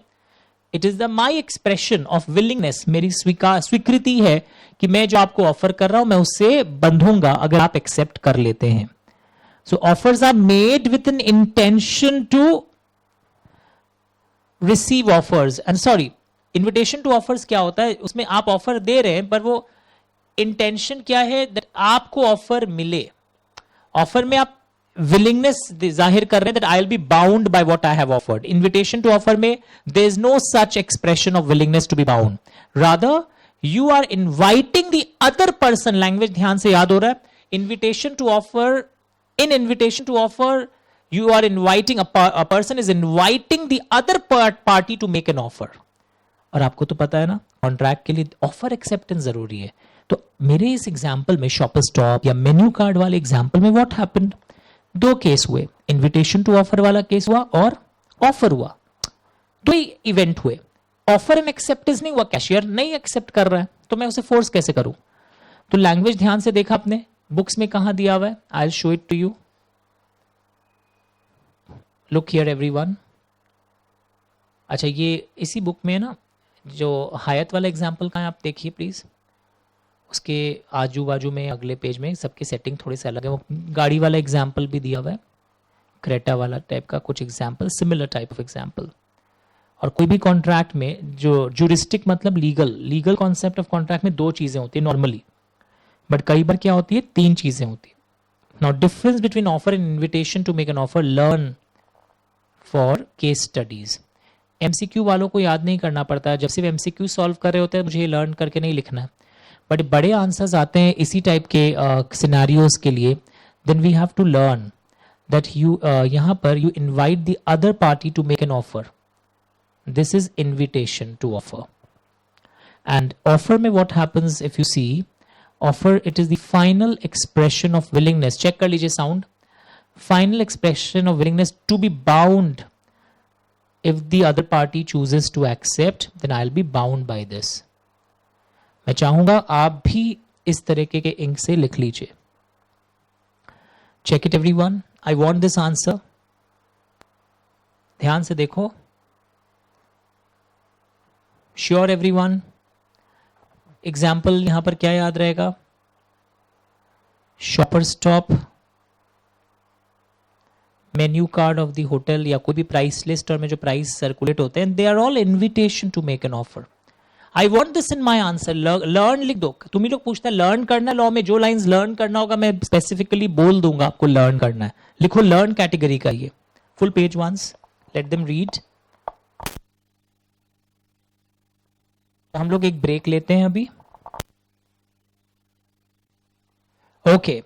It is the my expression of willingness, मेरी स्वीकृति है कि मैं जो आपको ऑफर कर रहा हूं मैं उससे बंधूंगा अगर आप एक्सेप्ट कर लेते हैं। So offers are made with an intention to receive offers. And sorry, invitation to offers क्या होता है, उसमें आप ऑफर दे रहे हैं पर वो इंटेंशन क्या है, that आपको ऑफर मिले। ऑफर में आप विलिंगनेस जाहिर कर रहे हैं, that I'll be bound by what I have offered. Invitation to offer में there is no such expression of willingness to be bound. Rather, you are inviting the other person. Language ध्यान से याद हो रहा है। Invitation to offer, in invitation to offer, you are inviting a person is inviting the other party to make an offer. और आपको तो पता है ना, कॉन्ट्रैक्ट के लिए ऑफर एक्सेप्टेंस जरूरी है। तो मेरे इस एग्जाम्पल में शॉपर स्टॉप या मेन्यू कार्ड वाले एग्जाम्पल में व्हाट हैपेंड, 2 केस हुए, इनविटेशन टू ऑफर वाला केस हुआ और ऑफर हुआ, 2 इवेंट हुए। ऑफर एंड एक्सेप्टेंस नहीं हुआ, कैशियर नहीं एक्सेप्ट कर रहा है, तो मैं उसे फोर्स कैसे करूं? तो लैंग्वेज ध्यान से देखा आपने, बुक्स में कहां दिया हुआ है, I will show it to you. Look here everyone. अच्छा, ये इसी बुक में है ना, जो हायत वाला एग्जाम्पल कहां है आप देखिए प्लीज, उसके आजू बाजू में अगले पेज में सबकी सेटिंग थोड़ी सी अलग है। वो गाड़ी वाला एग्जाम्पल भी दिया हुआ है, क्रेटा वाला टाइप का कुछ example, similar type of example. और कोई भी कॉन्ट्रैक्ट में जो जुरिस्टिक मतलब लीगल कॉन्सेप्ट ऑफ कॉन्ट्रैक्ट में 2 चीजें होती है नॉर्मली, बट कई बार क्या होती है 3 चीजें होती है। Now difference between offer and invitation to make an offer, learn for case studies. MCQ वालों को याद नहीं करना पड़ता है, जब सिर्फ एमसीक्यू सॉल्व कर रहे होते हैं मुझे लर्न करके नहीं लिखना है, बट बड़े आंसर्स आते हैं इसी टाइप के सिनेरियोज के लिए, then we have to learn that you यहां पर you invite the other party to make an offer, this is invitation to offer. And offer में what happens, if you see offer, it is the final expression of willingness, check कर लीजिए sound, final expression of willingness to be bound, if the other party chooses to accept then I'll be bound by this। मैं चाहूंगा आप भी इस तरीके के ink से लिख लीजिए। Check it everyone, I want this answer. ध्यान से देखो, श्योर एवरीवन? एग्जाम्पल यहां पर क्या याद रहेगा? Shopper stop, menu card of the hotel, या कोई भी प्राइस लिस्ट और में जो प्राइस सर्कुलेट होते हैं, they are all invitation to make an offer. I want this in my answer. Learn लिख दो. तुम ही लोग पूछता है लर्न करना लॉ में, जो लाइंस लर्न करना होगा मैं स्पेसिफिकली बोल दूंगा आपको लर्न करना है. लिखो लर्न कैटेगरी का ये full page once, let them read. हम लोग एक ब्रेक लेते हैं अभी. Okay,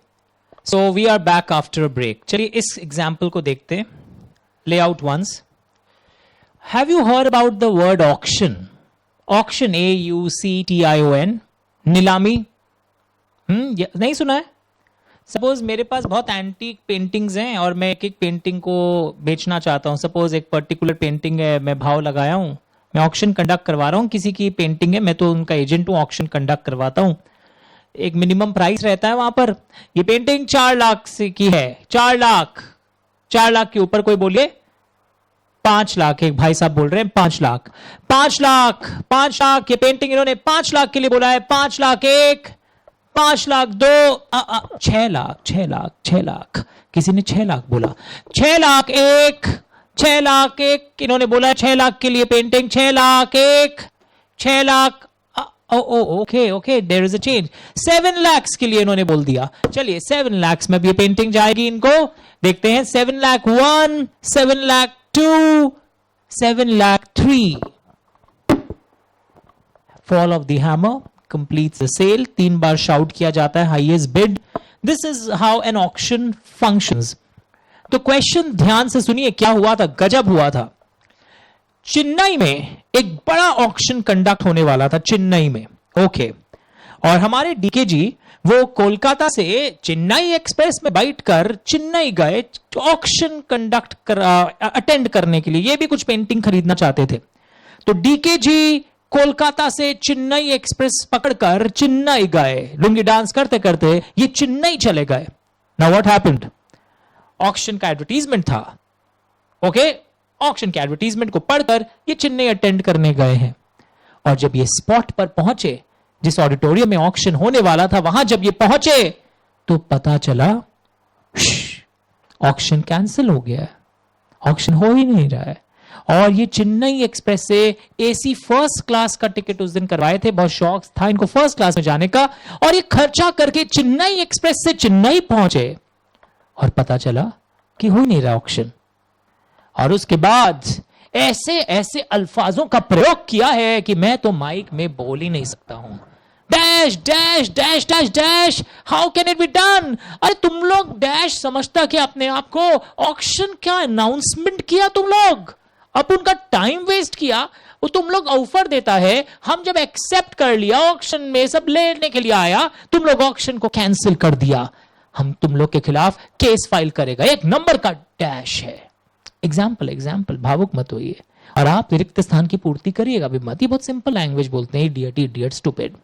so we are back after a break. चलिए इस एग्जाम्पल को देखते हैं. Lay out once. Have you heard about the word auction? Auction, AUCTION, नीलामी. नहीं सुना है? सपोज मेरे पास बहुत एंटीक पेंटिंग्स हैं और मैं एक एक पेंटिंग को बेचना चाहता हूं. सपोज एक पर्टिकुलर पेंटिंग है, मैं भाव लगाया हूं, मैं ऑक्शन कंडक्ट करवा रहा हूं. किसी की पेंटिंग है, मैं तो उनका एजेंट हूं, ऑक्शन कंडक्ट करवाता हूं. एक मिनिमम प्राइस रहता है वहां पर. ये पेंटिंग 4 लाख से की है. 4 लाख. 4 लाख के ऊपर कोई बोलिए 5 लाख. एक भाई साहब बोल रहे हैं 5 लाख. 5 लाख, 5 लाख. ये पेंटिंग इन्होंने 5 लाख के लिए बोला है. 5 लाख 1, 5 लाख 2, 6 लाख, 6 लाख, 6 लाख. किसी ने 6 लाख बोला. 6 लाख 1, 6 लाख 1. इन्होंने बोला 6 लाख के लिए पेंटिंग. 6 lakh 1, 6 lakh. Okay okay, there is a change. 7 lakhs के लिए इन्होंने बोल दिया. चलिए 7 lakhs में भी ये पेंटिंग जाएगी इनको. देखते हैं. 7 lakh 1, 7 lakh 2, 7 lakh 3. Fall of the hammer completes the sale. 3 bar shout किया जाता है highest bid. This is how an auction functions. तो क्वेश्चन ध्यान से सुनिए, क्या हुआ था? गजब हुआ था. चेन्नई में एक बड़ा ऑक्शन कंडक्ट होने वाला था, चेन्नई में. ओके, और हमारे डीके जी वो कोलकाता से चेन्नई एक्सप्रेस में बैठकर चेन्नई गए ऑक्शन कंडक्ट अटेंड करने के लिए. ये भी कुछ पेंटिंग खरीदना चाहते थे. तो डीके जी कोलकाता से चेन्नई एक्सप्रेस पकड़कर चेन्नई गए. लुंगी डांस करते करते ये चेन्नई चले गए. Now what happened? ऑक्शन का एडवर्टीजमेंट था. ओके, ऑक्शन के एडवर्टीजमेंट को पढ़कर ये चेन्नई अटेंड करने गए हैं. और जब ये स्पॉट पर पहुंचे, जिस ऑडिटोरियम में ऑक्शन होने वाला था, वहां जब ये पहुंचे तो पता चला ऑक्शन कैंसिल हो गया है. ऑक्शन हो ही नहीं रहा है. और ये चेन्नई एक्सप्रेस से एसी फर्स्ट क्लास का टिकट उस दिन करवाए थे. बहुत शौक था इनको फर्स्ट क्लास में जाने का. और ये खर्चा करके चेन्नई एक्सप्रेस से चेन्नई पहुंचे और पता चला कि हो नहीं रहा ऑक्शन. और उसके बाद ऐसे ऐसे अल्फाजों का प्रयोग किया है कि मैं तो माइक में बोल ही नहीं सकता हूं. Dash dash dash dash dash, how can it be done? अरे तुम लोग डैश समझता कि अपने आप को ऑक्शन क्या अनाउंसमेंट किया तुम लोग, अब उनका टाइम वेस्ट किया. वो तुम लोग ऑफर देता है, हम जब एक्सेप्ट कर लिया, ऑक्शन में सब लेने के लिए आया, तुम लोग ऑक्शन को कैंसिल कर दिया. हम तुम लोग के खिलाफ केस फाइल करेगा. 1 नंबर का डैश है. एग्जाम्पल, भावुक मत होइए. और आप रिक्त स्थान की पूर्ति करिएगा भी मत. ये बहुत सिंपल लैंग्वेज बोलते हैं, इडियट, स्टूपिड.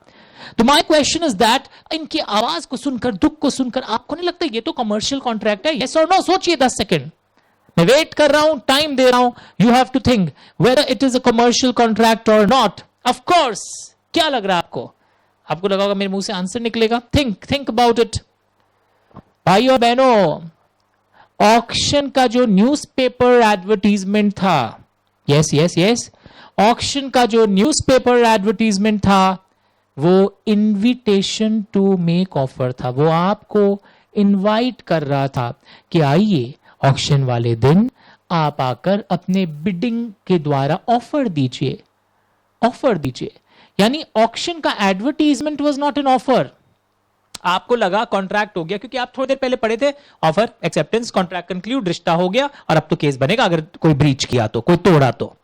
तो माय क्वेश्चन इज दैट, इनकी आवाज को सुनकर, दुख को सुनकर आपको नहीं लगता ये तो कमर्शियल कॉन्ट्रैक्ट है? यस और नो? सोचिए 10 सेकेंड. मैं वेट कर रहा हूं, टाइम दे रहा हूं. You have to think whether it is a commercial contract और नॉट. Of course. क्या लग रहा है आपको? आपको लगा होगा मेरे मुंह से आंसर निकलेगा. Think about it. भाई और बहनों, ऑक्शन का जो न्यूज़पेपर एडवर्टीजमेंट था, यस, ऑक्शन का जो न्यूज़पेपर एडवर्टीजमेंट था वो इनविटेशन टू मेक ऑफर था. वो आपको इनवाइट कर रहा था कि आइए ऑक्शन वाले दिन आप आकर अपने बिडिंग के द्वारा ऑफर दीजिए. यानी ऑक्शन का advertisement was not an offer. आपको लगा कॉन्ट्रैक्ट हो गया क्योंकि आप थोड़ी देर पहले पढ़े थे ऑफर, एक्सेप्टेंस, कॉन्ट्रैक्ट कंक्लूड, रिश्ता हो गया और अब तो केस बनेगा अगर कोई ब्रीच किया तो, कोई तोड़ा तो.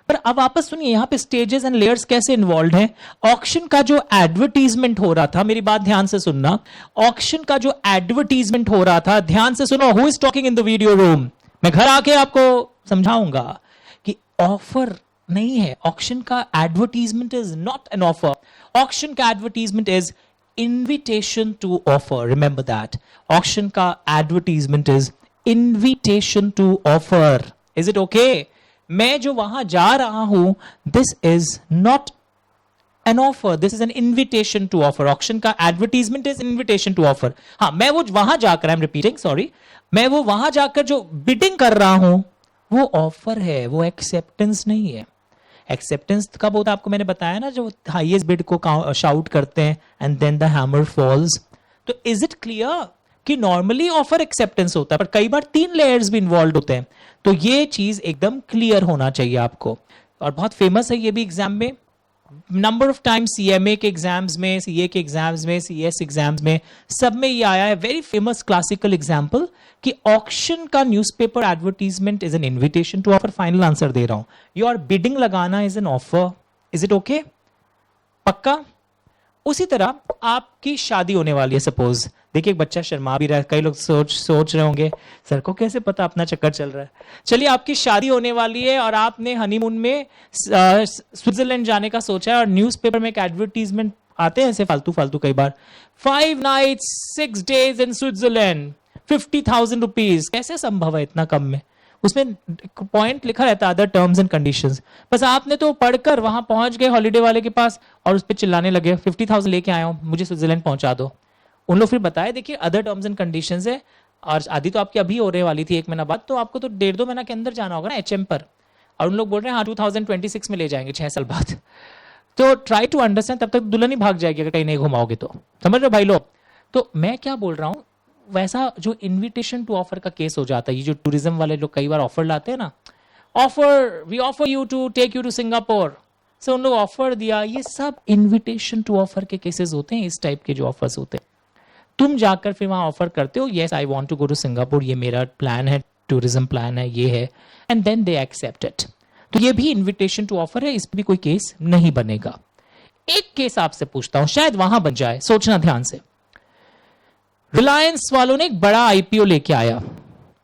पर अब वापस सुनिए, यहां पे स्टेजेस एंड लेयर्स कैसे इन्वॉल्व हैं. ऑक्शन का जो एडवर्टीजमेंट हो रहा था, मेरी बात ध्यान से सुनना, ऑक्शन का जो एडवर्टीजमेंट हो रहा था, ध्यान से सुनो. Who is talking in the video room? मैं घर आके आपको समझाऊंगा कि ऑफर नहीं है. ऑक्शन का advertisement is not an offer. Auction का advertisement is invitation to offer. Remember that. Auction का advertisement is invitation to offer. Is it okay? मैं जो वहां जा रहा हूं, this is not an offer, this is an invitation to offer. Auction का advertisement is invitation to offer. हाँ, मैं वो वहां जाकर, आई एम रिपीटिंग, सॉरी, मैं वो वहां जाकर जो बिडिंग कर रहा हूं वो ऑफर है, वो एक्सेप्टेंस नहीं है. एक्सेप्टेंस कब होता है आपको मैंने बताया ना, जो हाईएस्ट बिड को शाउट करते हैं and then the hammer falls. तो इज इट क्लियर कि नॉर्मली ऑफर एक्सेप्टेंस होता है, पर कई बार 3 लेयर्स भी इन्वॉल्व होते हैं. तो ये चीज एकदम क्लियर होना चाहिए आपको. और बहुत फेमस है ये भी एग्जाम में, नंबर ऑफ टाइम सीएमए के एग्जाम्स में, सीए के एग्जाम्स में, सीएस एग्जाम्स में, सब में ये आया है. वेरी फेमस क्लासिकल एग्जाम्पल कि ऑक्शन का newspaper advertisement is an invitation to offer. Final answer दे रहा हूं, योर बिडिंग लगाना is an offer. Is it okay? पक्का? उसी तरह आपकी शादी होने वाली है, सपोज. देखिए एक बच्चा शर्मा भी रहा है, कई लोग सोच रहे होंगे सर को कैसे पता अपना चक्कर चल रहा है. चलिए आपकी शादी होने वाली है और आपने हनीमून में स्विट्जरलैंड जाने का सोचा है और न्यूज़पेपर में एक एडवर्टीजमेंट आते हैं ऐसे फालतू फालतू कई बार, 5 nights 6 days in Switzerland, 50,000 rupees. कैसे संभव है इतना कम में? उसमें पॉइंट लिखा रहता है अदर टर्म्स एंड कंडीशंस. बस आपने तो पढ़कर वहां पहुंच गए हॉलीडे वाले के पास और उस पर चिल्लाने लगे 50,000 लेके आया हूं, मुझे स्विट्जरलैंड पहुंचा दो. उन लोग फिर बताए देखिए अदर टर्म्स एंड कंडीशंस है, और आदि तो आपकी अभी होने वाली थी 1 महीना बाद, तो आपको तो 1.5-2 महीना के अंदर जाना होगा ना एचएम पर. और उन लोग बोल रहे हैं हाँ 2026 में ले जाएंगे, 6 साल बाद. तो ट्राई टू अंडरस्टैंड, तब तक दुल्हन ही भाग जाएगी अगर कहीं नहीं घुमाओगे तो. समझ रहे हो भाई लोग? तो मैं क्या बोल रहा हूं, वैसा जो इन्विटेशन टू ऑफर का केस हो जाता है, ये जो टूरिज्म वाले लोग कई बार ऑफर लाते हैं ना, offer we offer you to take you to Singapore, से उन लोग ऑफर दिया, ये सब इन्विटेशन टू ऑफर के केसेस होते हैं. इस टाइप के जो ऑफर्स होते हैं, तुम जाकर फिर वहां ऑफर करते हो, yes I want to go to Singapore, ये मेरा प्लान है, टूरिज्म प्लान है, ये है, and then they accept it. तो ये भी इन्विटेशन टू ऑफर है, इस पर भी कोई केस नहीं बनेगा. एक केस आपसे पूछता हूं, शायद वहां बन जाए, सोचना ध्यान से. रिलायंस वालों ने एक बड़ा आईपीओ लेके आया,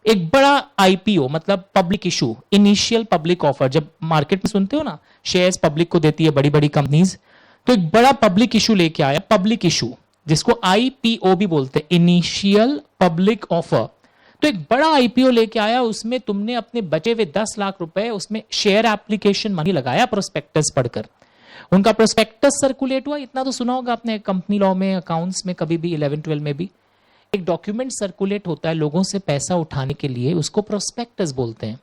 एक बड़ा आईपीओ मतलब public issue, initial public offer. जब मार्केट में सुनते हो ना शेयर्स पब्लिक को देती है बड़ी बड़ी कंपनीज, तो एक बड़ा पब्लिक इशू लेके आया. पब्लिक इशू जिसको आईपीओ भी बोलते हैं, इनिशियल पब्लिक ऑफर. तो एक बड़ा आईपीओ लेके आया, उसमें तुमने अपने बचे हुए 10 लाख रुपए उसमें शेयर एप्लीकेशन मनी लगाया प्रोस्पेक्टस पढ़कर. उनका प्रोस्पेक्टस सर्कुलेट हुआ, इतना तो सुना होगा आपने कंपनी लॉ में, अकाउंट्स में, कभी भी 11-12 में भी एक डॉक्यूमेंट सर्कुलेट होता है लोगों से पैसा उठाने के लिए, उसको प्रोस्पेक्टस बोलते हैं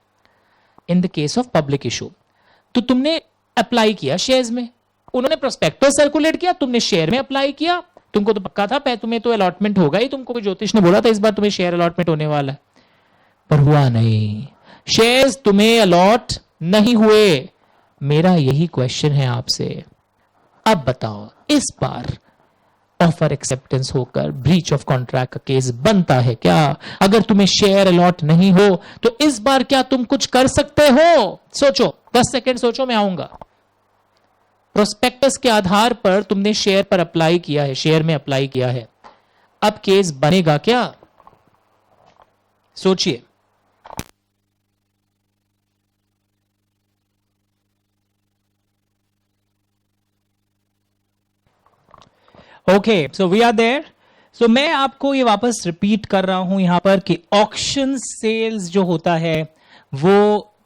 in the case of public issue. तो तुमने अप्लाई किया शेयर्स में, उन्होंने प्रोस्पेक्टस सर्कुलेट किया, तुमने शेयर में अप्लाई किया. तुमको तो पक्का था तुम्हें तो अलॉटमेंट होगा ही, तुमको कोई ज्योतिष ने बोला था इस बार तुम्हें शेयर अलॉटमेंट होने वाला है, पर हुआ नहीं. शेयर्स तुम्हें अलॉट नहीं हुए. मेरा यही क्वेश्चन है आपसे, अब बताओ इस बार ऑफर एक्सेप्टेंस होकर ब्रीच ऑफ कॉन्ट्रैक्ट का केस बनता है क्या? अगर तुम्हें शेयर अलॉट नहीं हो तो इस बार क्या तुम कुछ कर सकते हो? सोचो, 10 सेकेंड सोचो, मैं आऊंगा. प्रोस्पेक्टस के आधार पर तुमने शेयर पर अप्लाई किया है, शेयर में अप्लाई किया है, अब केस बनेगा क्या? सोचिए. Okay, so we are there. So मैं आपको ये वापस रिपीट कर रहा हूं यहां पर कि ऑक्शन सेल्स जो होता है वो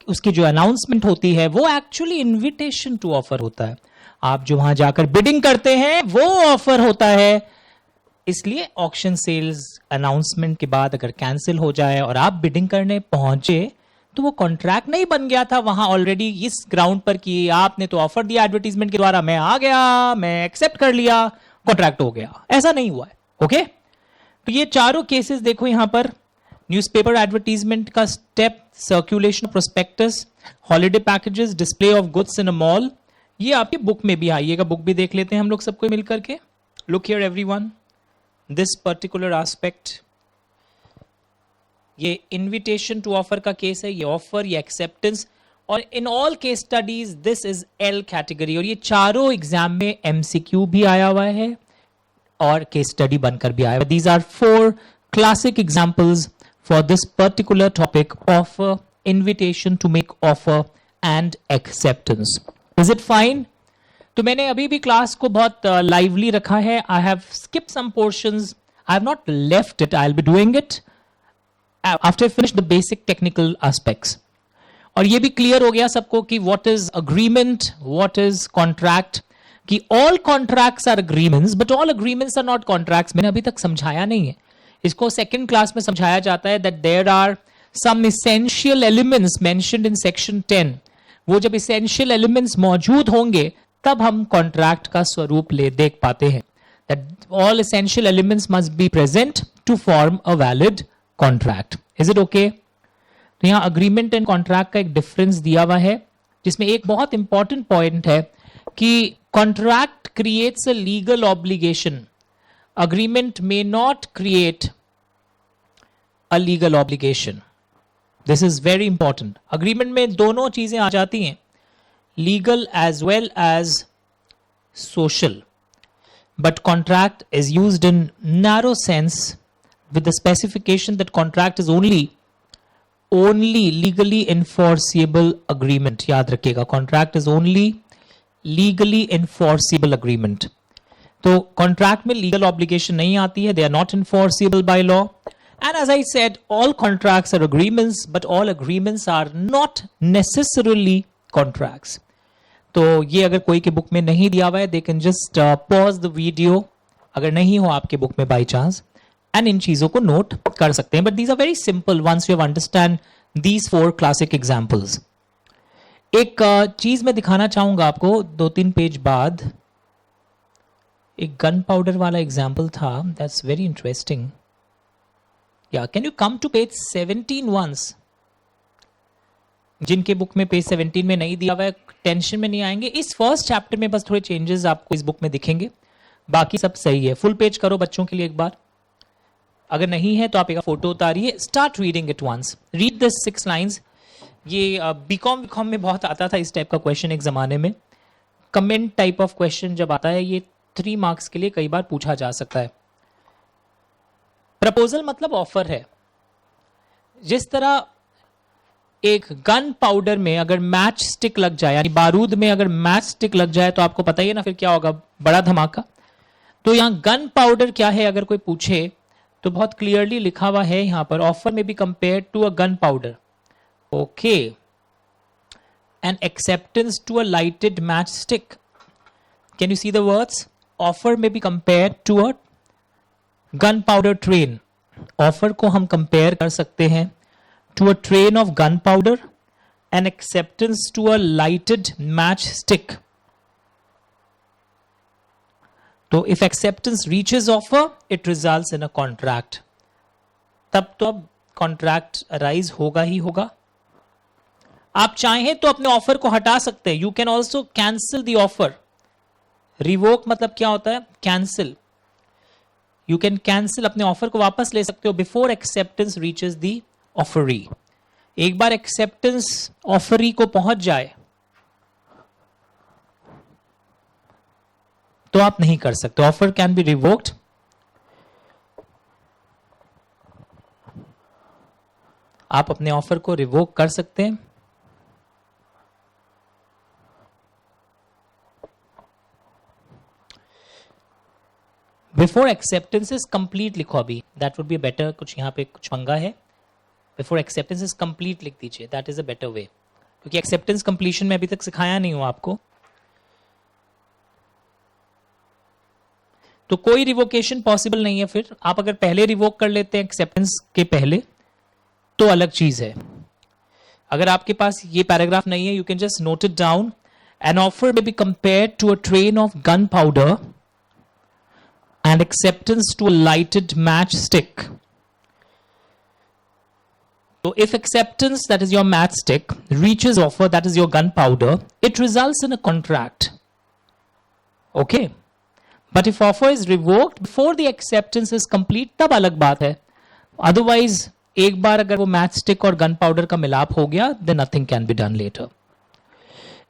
उसकी जो अनाउंसमेंट होती है वो एक्चुअली इन्विटेशन टू ऑफर होता है. आप जो वहां जाकर बिडिंग करते हैं वो ऑफर होता है. इसलिए ऑक्शन सेल्स अनाउंसमेंट के बाद अगर कैंसिल हो जाए और आप बिडिंग करने पहुंचे तो वो कॉन्ट्रैक्ट नहीं बन गया था वहां ऑलरेडी इस ग्राउंड पर कि आपने तो ऑफर दिया एडवर्टीजमेंट के द्वारा, मैं आ गया, मैं एक्सेप्ट कर लिया, कॉन्ट्रैक्ट हो गया. ऐसा नहीं हुआ है. ओके, तो ये चारों केसेस देखो यहां पर, न्यूज़पेपर एडवर्टीजमेंट का step, circulation prospectus, holiday packages, display of goods in a mall, ये आपकी बुक में भी आइएगा, बुक भी देख लेते हैं हम लोग सबको मिलकर के. Look here everyone, this particular aspect, ये इनविटेशन टू ऑफर का केस है, ये ऑफर, ये एक्सेप्टेंस, और in all case studies this is L category. और ये चारों एग्जाम में एमसीक्यू भी आया हुआ है और केस स्टडी बनकर भी आया हुआ. These are 4 classic examples for this particular topic of invitation to make offer and acceptance. Is it fine? तो मैंने अभी भी क्लास को बहुत लाइवली रखा है. I have skip some portions, I have not left it, I will be doing it after finish the basic technical aspects. और ये भी क्लियर हो गया सबको कि what is agreement, what is contract, कि all contracts are agreements but all agreements are not contracts. मैंने अभी तक समझाया नहीं है इसको, सेकंड क्लास में समझाया जाता है that there are some essential elements mentioned in section 10। वो जब एसेंशियल एलिमेंट्स मौजूद होंगे तब हम कॉन्ट्रैक्ट का स्वरूप ले देख पाते हैं। That all essential elements must be present to form a valid contract. Is it okay? तो यहां अग्रीमेंट एंड कॉन्ट्रैक्ट का एक डिफरेंस दिया हुआ है, जिसमें एक बहुत इंपॉर्टेंट पॉइंट है कि contract creates a legal obligation, agreement may not create a legal obligation. This is very important. Agreement में दोनों चीजें आ जाती हैं, legal as well as social, but contract is used in narrow sense with the specification that contract is only legally enforceable agreement. याद रखिएगा, contract is only legally enforceable agreement. तो contract में legal obligation नहीं आती है, they are not enforceable by law. And as I said, all contracts are agreements, but all agreements are not necessarily contracts. तो ये अगर कोई के बुक में नहीं दिया हुआ है, they can just pause the video, अगर नहीं हो आपके बुक में by chance, एंड इन चीजों को नोट कर सकते हैं। But these are very simple once you have understand these 4 classic examples. एक चीज मैं दिखाना चाहूंगा आपको 2-3 पेज बाद, एक गन पाउडर वाला एग्जांपल था, दैट्स वेरी इंटरेस्टिंग। या can you come to page 17 once? जिनके बुक में पेज 17 में नहीं दिया हुआ है टेंशन में नहीं आएंगे, इस फर्स्ट चैप्टर में बस थोड़े चेंजेस आपको इस बुक में दिखेंगे, बाकी सब सही है। फुल पेज करो बच्चों के लिए एक बार, अगर नहीं है तो आप एक फोटो उतारिए, start reading it once, read this 6 lines. ये बीकॉम में बहुत आता था इस टाइप का क्वेश्चन एक जमाने में, कमेंट टाइप ऑफ क्वेश्चन जब आता है, ये 3 मार्क्स के लिए कई बार पूछा जा सकता है। प्रपोजल मतलब ऑफर है। जिस तरह एक गन पाउडर में अगर मैच स्टिक लग जाए, यानी बारूद में अगर मैच स्टिक लग जाए तो आपको पता ही है ना फिर क्या होगा, बड़ा धमाका। तो यहां गन पाउडर क्या है अगर कोई पूछे तो बहुत क्लियरली लिखा हुआ है यहां पर, ऑफर में be compare to a gun powder, okay, and acceptance to a lighted match stick. Can you see the words? Offer में be compare to a gun powder train. Offer को हम कंपेयर कर सकते हैं to a train of gun powder and acceptance to a lighted match stick. तो if acceptance reaches offer it results in a contract, तब तो अब contract arise होगा ही होगा। आप चाहें तो अपने ऑफर को हटा सकते हैं, you can also cancel the offer. Revoke मतलब क्या होता है? कैंसिल। यू कैन कैंसिल, अपने ऑफर को वापस ले सकते हो before acceptance reaches the offeree. एक बार एक्सेप्टेंस ऑफरी को पहुंच जाए तो आप नहीं कर सकते, ऑफर कैन बी रिवोक्ड। आप अपने ऑफर को रिवोक कर सकते हैं। बिफोर एक्सेप्टेंस इज कंप्लीट लिखो अभी, दैट वुड बी बेटर। कुछ यहां पे कुछ पंगा है, बिफोर एक्सेप्टेंस इज कंप्लीट लिख दीजिए, that is a better way, क्योंकि एक्सेप्टेंस कंप्लीशन में अभी तक सिखाया नहीं हूं आपको। तो कोई रिवोकेशन पॉसिबल नहीं है। फिर आप अगर पहले रिवोक कर लेते हैं एक्सेप्टेंस के पहले तो अलग चीज है। अगर आपके पास ये पैराग्राफ नहीं है, you can just note it down. An offer may be compared to a train of gun powder and acceptance to a lighted match stick. So if acceptance, that is your matchstick, reaches offer, that is your gunpowder, it results in a contract. Okay? But if offer is revoked before the acceptance is complete, तब अलग बात है। Otherwise, एक बार अगर वो matchstick और gunpowder का मिलाप हो गया, then nothing can be done later.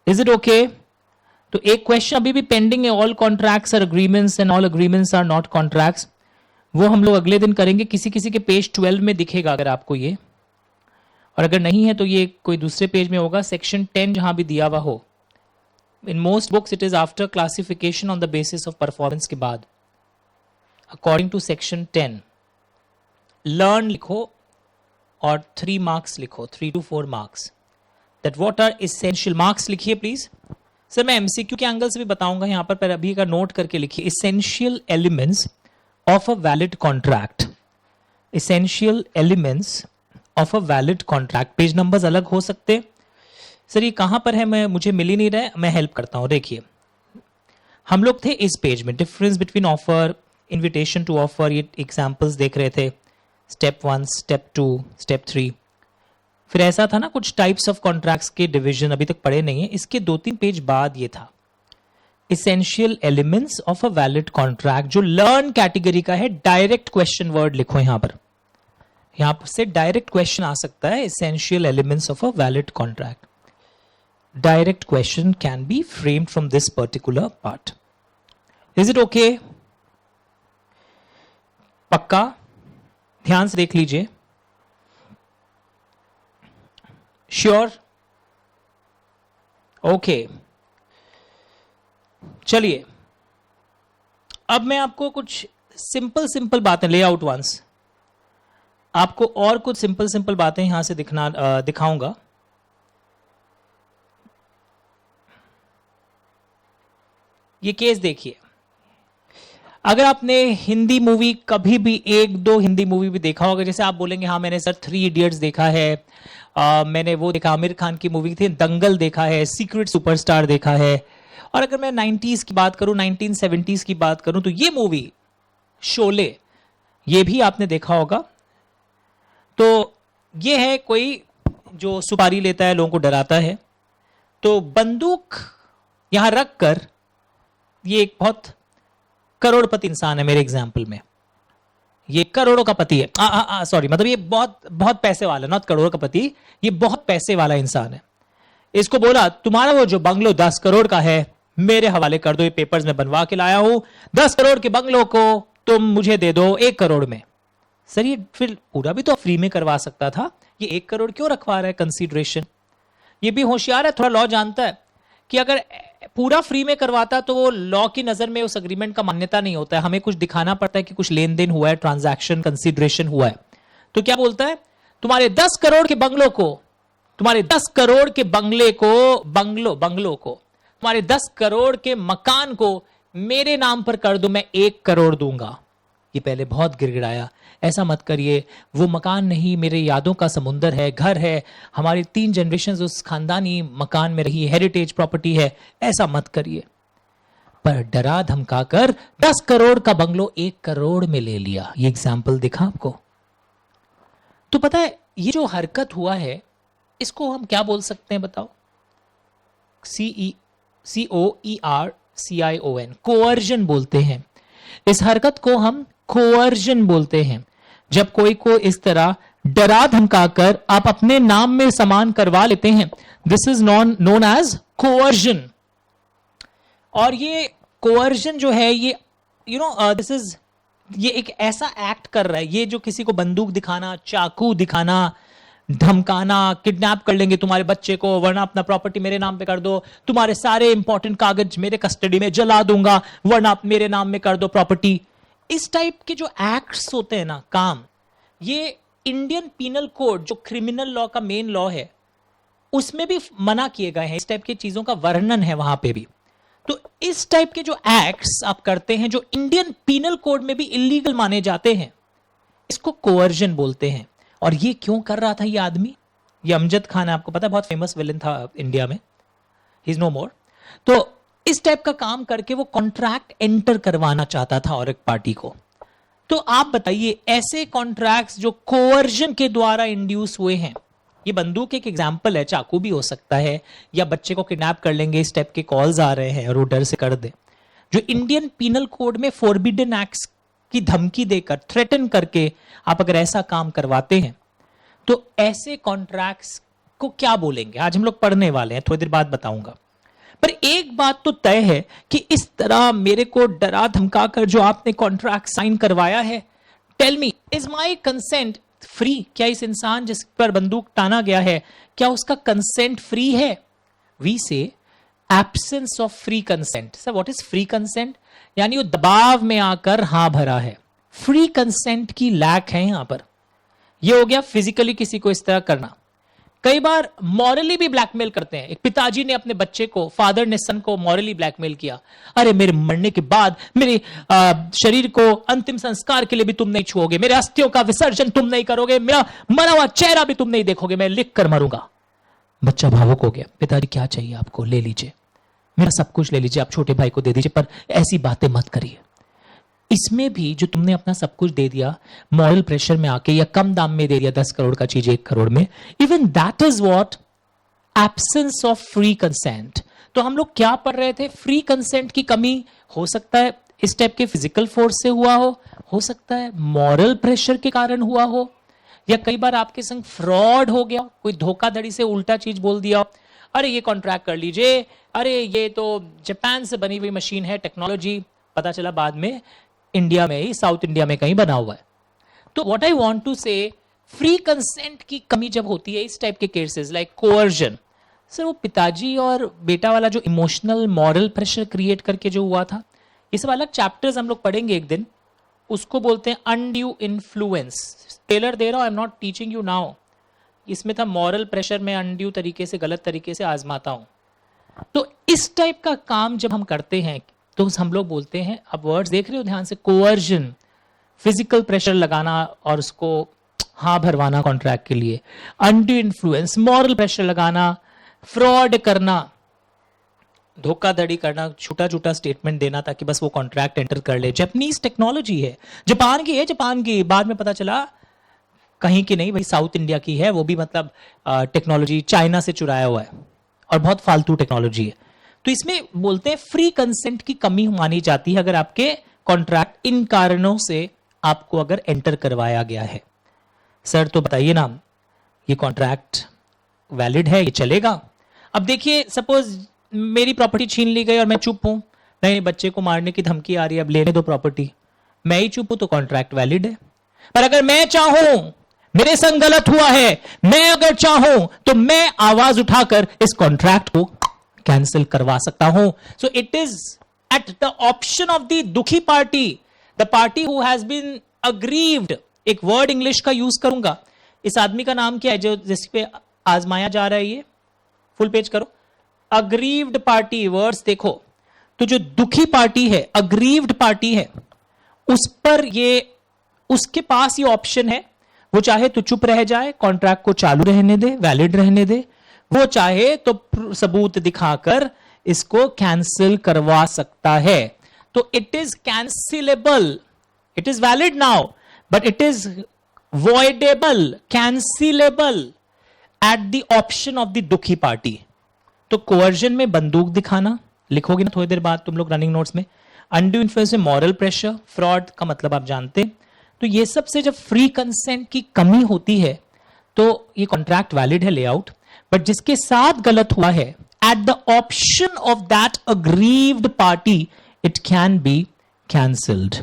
Is it okay? तो एक क्वेश्चन अभी भी पेंडिंग है, all contracts are agreements and all agreements are not contracts. वो हम लोग अगले दिन करेंगे। किसी किसी के पेज 12 में दिखेगा अगर आपको ये, और अगर नहीं है तो ये कोई दूसरे पेज में होगा, सेक्शन 10 जहां भी दिया हुआ हो। In most books it is after classification on the basis of performance के बाद, अकॉर्डिंग टू सेक्शन 10। लर्न लिखो और 3 मार्क्स लिखो, 3 to 4 marks. That what are essential, marks लिखिए प्लीज सर, मैं एमसीक्यू के एंगल से भी बताऊंगा यहां पर अभी का नोट करके लिखिए। Essential elements of a valid contract, essential elements of a valid contract. Page numbers अलग हो सकते सर, ये कहां पर है, मैं मुझे मिल ही नहीं रहा है, मैं हेल्प करता हूं। देखिए हम लोग थे इस पेज में, difference between offer, invitation to offer, ये एग्जाम्पल्स देख रहे थे, स्टेप 1, स्टेप 2, स्टेप 3। फिर ऐसा था ना कुछ टाइप्स ऑफ कॉन्ट्रैक्ट्स के डिवीजन अभी तक पढ़े नहीं है, इसके 2-3 पेज बाद ये था essential elements of a valid contract, जो लर्न कैटेगरी का है। डायरेक्ट क्वेश्चन वर्ड लिखो यहां पर, यहां से डायरेक्ट क्वेश्चन आ सकता है, essential elements of a valid contract. Direct question can be framed from this particular part. Is it okay? पक्का ध्यान से देख लीजिए, श्योर, ओके। चलिए अब मैं आपको कुछ सिंपल बातें, लेआउट वंस आपको और कुछ सिंपल बातें यहां से दिखाऊंगा। ये केस देखिए, अगर आपने हिंदी मूवी कभी भी 1-2 हिंदी मूवी भी देखा होगा, जैसे आप बोलेंगे हाँ मैंने सर 3 इडियट्स देखा है, मैंने वो देखा, आमिर खान की मूवी थी दंगल देखा है, सीक्रेट सुपरस्टार देखा है, और अगर मैं 90s की बात करूं, 1970s की बात करूं, तो ये मूवी शोले, ये भी आपने देखा होगा। तो ये है कोई जो सुपारी लेता है, लोगों को डराता है, तो बंदूक यहां रखकर, ये एक बहुत करोड़पति इंसान है मेरे एग्जाम्पल में, ये करोड़ों का पति है, सॉरी मतलब ये बहुत पैसे वाला, नॉट करोड़ का पति, ये बहुत पैसे वाला इंसान है। इसको बोला तुम्हारा वो जो बंगलो 10 करोड़ का है मेरे हवाले कर दो, ये पेपर्स में बनवा के लाया हूं, 10 करोड़ के बंगलो को तुम मुझे दे दो 1 करोड़ में। सर ये फिर पूरा भी तो फ्री में करवा सकता था, ये 1 करोड़ क्यों रखवा रहा है कंसीडरेशन? ये भी होशियार है, थोड़ा लॉ जानता है कि अगर पूरा फ्री में करवाता तो वो लॉ की नजर में उस एग्रीमेंट का मान्यता नहीं होता है, हमें कुछ दिखाना पड़ता है कि कुछ लेन देन हुआ है, ट्रांजैक्शन कंसीडरेशन हुआ है। तो क्या बोलता है, तुम्हारे 10 करोड़ के बंगलो को, तुम्हारे 10 करोड़ के बंगले को, बंगलो को, तुम्हारे 10 करोड़ के मकान को मेरे नाम पर कर दो, मैं 1 करोड़ दूंगा। ये पहले बहुत गिड़गिड़ाया, ऐसा मत करिए, वो मकान नहीं, मेरे यादों का समुंदर है, घर है, हमारी 3 जनरेशन उस खानदानी मकान में रही, हेरिटेज प्रॉपर्टी है, ऐसा मत करिए। पर डरा धमकाकर 10 करोड़ का बंगलो 1 करोड़ में ले लिया। ये एग्जाम्पल दिखा आपको। तो पता है ये जो हरकत हुआ है इसको हम क्या बोल सकते हैं बताओ? COERCION, कोअर्जन बोलते हैं। इस हरकत को हम कोअर्जन बोलते हैं, जब कोई को इस तरह डरा धमकाकर आप अपने नाम में सामान करवा लेते हैं, this is known as coercion. और ये कोअर्जन जो है ये दिस इज, ये एक ऐसा एक्ट कर रहा है, ये जो किसी को बंदूक दिखाना, चाकू दिखाना, धमकाना, किडनैप कर लेंगे तुम्हारे बच्चे को वरना अपना प्रॉपर्टी मेरे नाम पे कर दो, तुम्हारे सारे इंपॉर्टेंट कागज मेरे कस्टडी में जला दूंगा वरना मेरे नाम में कर दो प्रॉपर्टी। इस टाइप के जो एक्ट्स होते हैं ना काम, ये इंडियन पीनल कोड जो क्रिमिनल लॉ का मेन लॉ है उसमें भी मना किए गए हैं। इस टाइप की चीजों का वर्णन है वहां पे भी। तो इस टाइप के जो एक्ट्स आप करते हैं जो इंडियन पीनल कोड में भी इलीगल माने जाते हैं, इसको कोअर्जन बोलते हैं। और ये क्यों कर रहा था ये आदमी? ये अमजद खान है, आपको पता है, बहुत फेमस विलन था इंडिया में, ही इज नो मोर। तो इस टाइप का काम करके वो कॉन्ट्रैक्ट एंटर करवाना चाहता था और एक पार्टी को। तो आप बताइए ऐसे कॉन्ट्रैक्ट्स जो कोअर्जन के द्वारा इंड्यूस हुए हैं, ये बंदूक एक एग्जाम्पल है, चाकू भी हो सकता है, या बच्चे को किडनैप कर लेंगे, इस टाइप के कॉल्स आ रहे हैं और वो डर से कर दे, जो इंडियन पीनल कोड में फॉरबिडन एक्ट्स की धमकी देकर, थ्रेटन करके आप अगर ऐसा काम करवाते हैं तो ऐसे कॉन्ट्रैक्ट्स को क्या बोलेंगे, आज हम लोग पढ़ने वाले हैं, थोड़ी देर बाद बताऊंगा। पर एक बात तो तय है कि इस तरह मेरे को डरा धमका कर जो आपने कॉन्ट्रैक्ट साइन करवाया है, tell me is my consent free? क्या इस इंसान जिस पर बंदूक टाना गया है, क्या उसका कंसेंट फ्री है? वी से absence of free consent. Sir what is free consent? यानी वो दबाव में आकर हां भरा है, फ्री कंसेंट की लैक है यहां पर। ये हो गया फिजिकली किसी को इस तरह करना। कई बार मॉरली भी ब्लैकमेल करते हैं। एक पिताजी ने अपने बच्चे को, फादर ने सन को मॉरली ब्लैकमेल किया, अरे मेरे मरने के बाद मेरे शरीर को अंतिम संस्कार के लिए भी तुम नहीं छुओगे, मेरे अस्थियों का विसर्जन तुम नहीं करोगे, मेरा मरा हुआ चेहरा भी तुम नहीं देखोगे, मैं लिख कर मरूंगा। बच्चा भावुक हो गया, पिताजी क्या चाहिए आपको, ले लीजिए, मेरा सब कुछ ले लीजिए, आप छोटे भाई को दे दीजिए, पर ऐसी बातें मत करिए। इसमें भी जो तुमने अपना सब कुछ दे दिया मॉरल प्रेशर में आके, या कम दाम में दे दिया 10 करोड़ का चीज 1 करोड़ में, even that is what absence of free consent. तो हम लोग क्या पढ़ रहे थे, फ्री कंसेंट की कमी हो सकता है इस टाइप के फिजिकल फोर्स से हुआ हो सकता है मॉरल प्रेशर के कारण हुआ हो, या कई बार आपके संग फ्रॉड हो गया, कोई धोखाधड़ी से उल्टा चीज बोल दिया, अरे ये कॉन्ट्रैक्ट कर लीजिए, अरे ये तो जापान से बनी हुई मशीन है, टेक्नोलॉजी, पता चला बाद में इंडिया में ही, साउथ इंडिया में कहीं बना हुआ है। तो व्हाट आई वांट टू से, फ्री कंसेंट की कमी जब होती है इस टाइप के केसेस लाइक कोअर्जन, सर वो पिताजी और बेटा वाला जो इमोशनल मॉरल प्रेशर क्रिएट करके जो हुआ था, ये सब अलग चैप्टर्स हम लोग पढ़ेंगे एक दिन, उसको बोलते हैं अनड्यू इन्फ्लुएंस। टेलर दे रहा हूं, आई am not teaching you now. इसमें था मॉरल प्रेशर में अनड्यू तरीके से, गलत तरीके से आजमाता हूं। तो इस टाइप का काम जब हम करते हैं तो हम लोग बोलते हैं, अब वर्ड्स देख रहे हो ध्यान से, कोअर्जन, फिजिकल प्रेशर लगाना और उसको हाँ भरवाना कॉन्ट्रैक्ट के लिए, अनड्यू इन्फ्लुएंस, मॉरल प्रेशर लगाना, फ्रॉड करना, धोखाधड़ी करना, छोटा छोटा स्टेटमेंट देना ताकि बस वो कॉन्ट्रैक्ट एंटर कर ले। जापानीज टेक्नोलॉजी है, जापान की है, जापान की, बाद में पता चला कहीं की नहीं भाई, साउथ इंडिया की है, वो भी मतलब टेक्नोलॉजी चाइना से चुराया हुआ है और बहुत फालतू टेक्नोलॉजी है। तो इसमें बोलते हैं फ्री कंसेंट की कमी मानी जाती है अगर आपके कॉन्ट्रैक्ट इन कारणों से आपको अगर एंटर करवाया गया है। सर तो बताइए ना, ये कॉन्ट्रैक्ट वैलिड है, ये चलेगा? अब देखिए, सपोज मेरी प्रॉपर्टी छीन ली गई और मैं चुप हूं, नहीं बच्चे को मारने की धमकी आ रही है, अब लेने दो प्रॉपर्टी, मैं ही चुप हूं तो कॉन्ट्रैक्ट वैलिड है। पर अगर मैं चाहूं, मेरे संग गलत हुआ है, मैं अगर चाहूं तो मैं आवाज उठाकर इस कॉन्ट्रैक्ट को कैंसिल करवा सकता हूं। So it is at the option of the दुखी party, the party who has been aggrieved. एक वर्ड इंग्लिश का यूज करूंगा, इस आदमी का नाम क्या है जो जिस पे आजमाया जा रहा है, ये फुल पेज करो, अग्रीव्ड पार्टी। वर्ड्स देखो, तो जो दुखी पार्टी है, अग्रीव्ड पार्टी है, उस पर ये, उसके पास ये ऑप्शन है, वो चाहे तो चुप रह जाए, कॉन्ट्रैक्ट को चालू रहने दे, वैलिड रहने दे, वो चाहे तो सबूत दिखाकर इसको कैंसिल करवा सकता है। तो it is cancellable, it is valid now but it is voidable, cancellable at the option of the दुखी पार्टी। तो कोअर्जन में बंदूक दिखाना, लिखोगे ना थोड़ी देर बाद तुम लोग रनिंग नोट्स में, अनड्यू इन्फ्लुएंस में मॉरल प्रेशर, फ्रॉड का मतलब आप जानते। तो ये सब से जब फ्री कंसेंट की कमी होती है तो ये कॉन्ट्रैक्ट वैलिड है, लेआउट, बट जिसके साथ गलत हुआ है, eight the option of that aggrieved party it can B cancelled,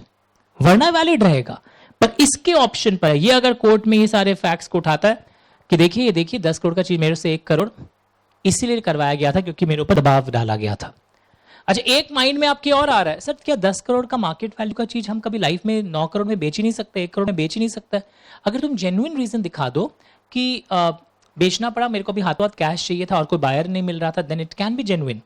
वरना वैलिड रहेगा। पर इसके ऑप्शन पर है, ये अगर कोर्ट में ये सारे फैक्ट्स को उठाता है कि देखिए, ये देखिए 10 करोड़ का चीज मेरे से 1 करोड़ इसीलिए करवाया गया था क्योंकि मेरे ऊपर दबाव डाला गया था। अच्छा, एक माइंड में आपके और आ रहा है, सर क्या 10 करोड़ का मार्केट वैल्यू का चीज हम कभी लाइफ में 9 करोड़ में बेच ही नहीं सकते, 1 करोड़ में बेच ही नहीं सकता? अगर तुम जेन्युइन रीजन दिखा दो कि बेचना पड़ा, मेरे को भी हाथों हाथ कैश चाहिए था और कोई बायर नहीं मिल रहा था, then it can be genuine.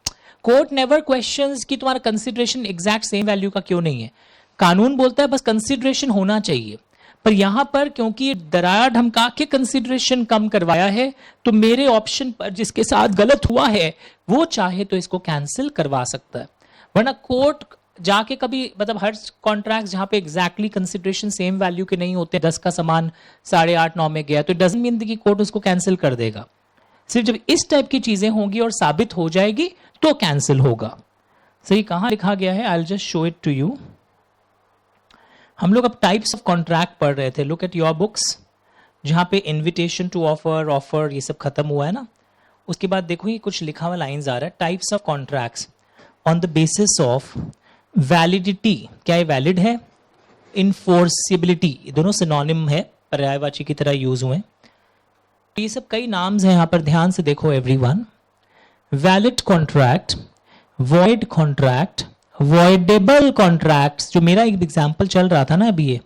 Court never questions कि तुम्हारा कंसिडरेशन एग्जैक्ट सेम वैल्यू का क्यों नहीं है। कानून बोलता है बस कंसिडरेशन होना चाहिए, पर यहां पर क्योंकि डराया धमका के कंसिडरेशन कम करवाया है, तो मेरे ऑप्शन पर जिसके साथ गलत हुआ है वो चाहे तो इसको कैंसिल करवा सकता है। वरना कोर्ट जाके कभी, मतलब हर कॉन्ट्रैक्ट जहां पे एग्जैक्टली कंसिडरेशन सेम वैल्यू के नहीं होते, 10 का सामान 8.5-9 में गया, तो इट डजंट मीन कि कोर्ट उसको कैंसिल कर देगा। सिर्फ जब इस टाइप की चीजें होंगी और साबित हो जाएगी तो कैंसिल होगा। सही कहां लिखा गया है, I will just show it to you. हम लोग अब टाइप्स ऑफ कॉन्ट्रैक्ट पढ़ रहे थे, लुक एट योर बुक्स, जहां पे इन्विटेशन टू ऑफर, ऑफर, ये सब खत्म हुआ है ना। उसके बाद देखो ये कुछ लिखा हुआ लाइंस आ रहा है, types of contracts on the basis of validity, क्या ये वैलिड है, इनफोर्सिबिलिटी, ये दोनों सिनोनिम है, पर्यायवाची की तरह यूज हुए। तो ये सब कई नाम्स हैं यहाँ पर, ध्यान से देखो everyone. Valid contract, void contract, voidable contracts, जो मेरा एक एग्जांपल चल रहा था ना अभी, ये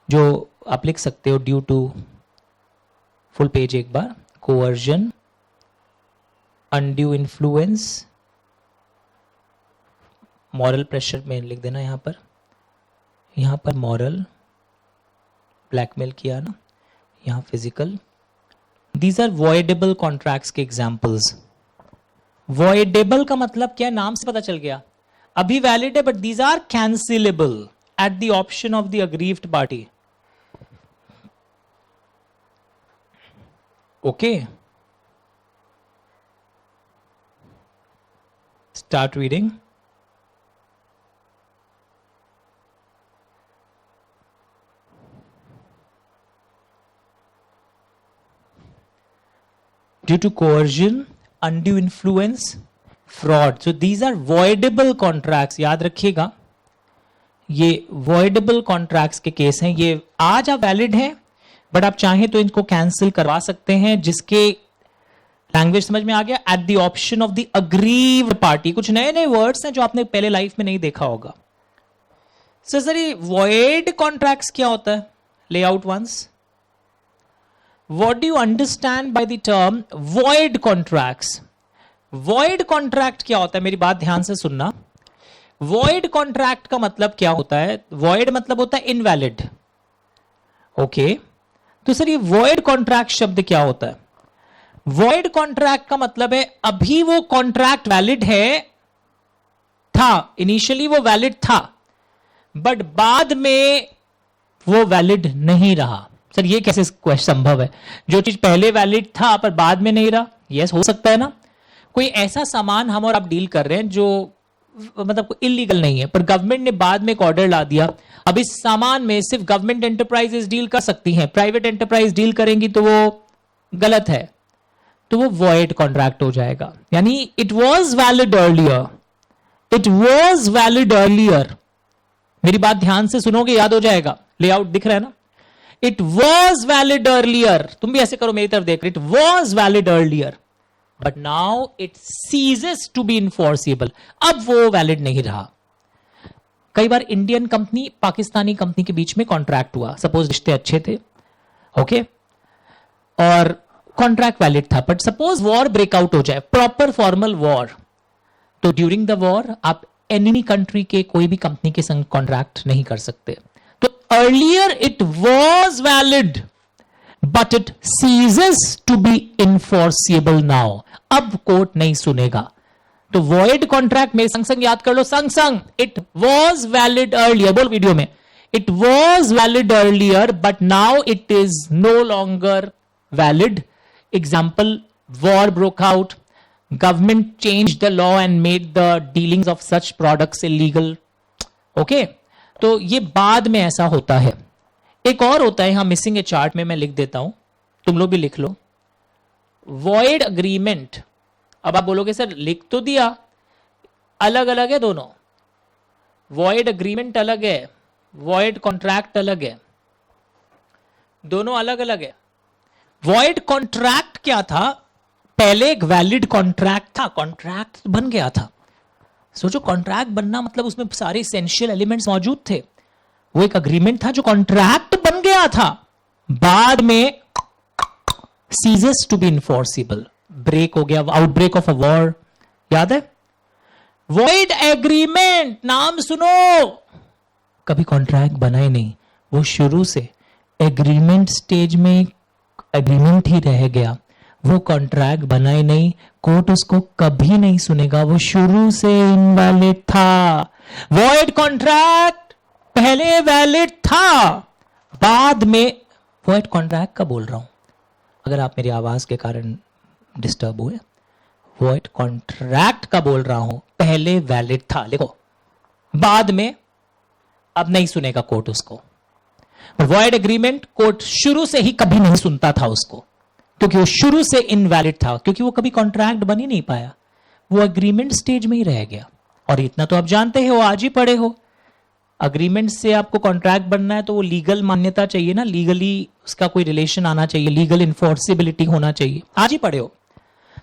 जो आप लिख सकते हो ड्यू टू, फुल पेज एक बार, coercion, undue influence, moral pressure में लिख देना यहां पर मॉरल, ब्लैकमेल किया ना, यहां physical. These are voidable contracts के एग्जाम्पल्स। वॉइडेबल का मतलब क्या है, नाम से पता चल गया, अभी वैलिड है but these are cancellable at the option of the aggrieved party. Okay, start reading. Due to coercion, undue influence, fraud. So these are voidable contracts. याद रखिएगा, ये voidable contracts के केस हैं। ये आज आप वैलिड हैं बट आप चाहें तो इनको कैंसिल करवा सकते हैं, जिसके लैंग्वेज समझ में आ गया, eight the option of the aggrieved party. कुछ नए नए वर्ड्स हैं जो आपने पहले लाइफ में नहीं देखा होगा। सर ये void contracts क्या होता है? Lay out once. What do you understand by the term void contracts? Void contract क्या होता है? मेरी बात ध्यान से सुनना। Void contract का मतलब क्या होता है? Void मतलब होता है invalid. ओके, तो सर ये void contract शब्द क्या होता है? Void contract का मतलब है अभी वो कॉन्ट्रैक्ट वैलिड है, था, इनिशियली वो वैलिड था, बट बाद में वो वैलिड नहीं रहा। सर ये कैसे संभव है? जो चीज पहले वैलिड था पर बाद में नहीं रहा, यस हो सकता है ना। कोई ऐसा सामान हम और आप डील कर रहे हैं जो मतलब इलीगल नहीं है, पर गवर्नमेंट ने बाद में एक ऑर्डर ला दिया, अब इस सामान में सिर्फ गवर्नमेंट एंटरप्राइजेस डील कर सकती हैं, प्राइवेट एंटरप्राइज डील करेंगी तो वो गलत है, तो वो वॉइड कॉन्ट्रैक्ट हो जाएगा। यानी it was valid earlier, it was valid earlier. मेरी बात ध्यान से सुनोगे, याद हो जाएगा। लेआउट दिख रहा है ना? इट वॉज वैलिड अर्लियर, तुम भी ऐसे करो मेरी तरफ देख, it was valid earlier but now it ceases to be enforceable. अब वो वैलिड नहीं रहा। कई बार इंडियन कंपनी पाकिस्तानी कंपनी के बीच में कॉन्ट्रैक्ट हुआ, सपोज रिश्ते अच्छे थे, ओके, और कॉन्ट्रैक्ट वैलिड था, बट सपोज वॉर ब्रेकआउट हो जाए, प्रॉपर फॉर्मल वॉर, तो ड्यूरिंग द वॉर आप एनिमी कंट्री के कोई भी कंपनी के संग कॉन्ट्रैक्ट नहीं कर सकते। तो earlier it was valid but it ceases to be enforceable now. अब कोर्ट नहीं सुनेगा। तो वॉइड कॉन्ट्रैक्ट में संग संग याद कर लो, संग संग, इट वॉज वैलिड अर्लियर, बोल वीडियो में, it was valid earlier but now it is no longer valid. Example, war broke out, government changed the law and made the dealings of such products illegal. Okay, तो ये बाद में ऐसा होता है। एक और होता है, यहां मिसिंग ए चार्ट में मैं लिख देता हूं, तुम लोग भी लिख लो, void agreement। अब आप बोलोगे सर लिख तो दिया, अलग अलग है दोनों। void agreement अलग है, void contract अलग है, दोनों अलग अलग है। void contract क्या था? पहले एक वैलिड कॉन्ट्रैक्ट था, कॉन्ट्रैक्ट बन गया था। सोचो, कॉन्ट्रैक्ट बनना मतलब उसमें सारे एसेंशियल एलिमेंट्स मौजूद थे। वो एक अग्रीमेंट था जो कॉन्ट्रैक्ट बन गया था, बाद में सीजेस टू बी इनफोर्सिबल, ब्रेक हो गया, आउटब्रेक ऑफ अ वॉर, याद है? वॉइड एग्रीमेंट, नाम सुनो, कभी कॉन्ट्रैक्ट बना ही नहीं, वो शुरू से एग्रीमेंट स्टेज में एग्रीमेंट ही रह गया, वो कॉन्ट्रैक्ट बना ही नहीं, कोर्ट उसको कभी नहीं सुनेगा, वो शुरू से इनवैलिड था। वॉइड कॉन्ट्रैक्ट पहले वैलिड था, बाद में वॉइड कॉन्ट्रैक्ट का बोल रहा हूं, अगर आप मेरी आवाज के कारण डिस्टर्ब हुए, वॉइड कॉन्ट्रैक्ट का बोल रहा हूं, पहले वैलिड था, देखो, बाद में अब नहीं सुनेगा कोर्ट उसको। वॉइड एग्रीमेंट कोर्ट शुरू से ही कभी नहीं सुनता था उसको, क्योंकि वो शुरू से इनवैलिड था, क्योंकि वो कभी कॉन्ट्रैक्ट बन ही नहीं पाया, वो एग्रीमेंट स्टेज में ही रह गया। और इतना तो आप जानते हो, आज ही पढ़े हो, अग्रीमेंट से आपको कॉन्ट्रैक्ट बनना है तो वो लीगल मान्यता चाहिए ना, लीगली उसका कोई रिलेशन आना चाहिए, लीगल इन्फोर्सिबिलिटी होना चाहिए, आज ही पढ़े हो।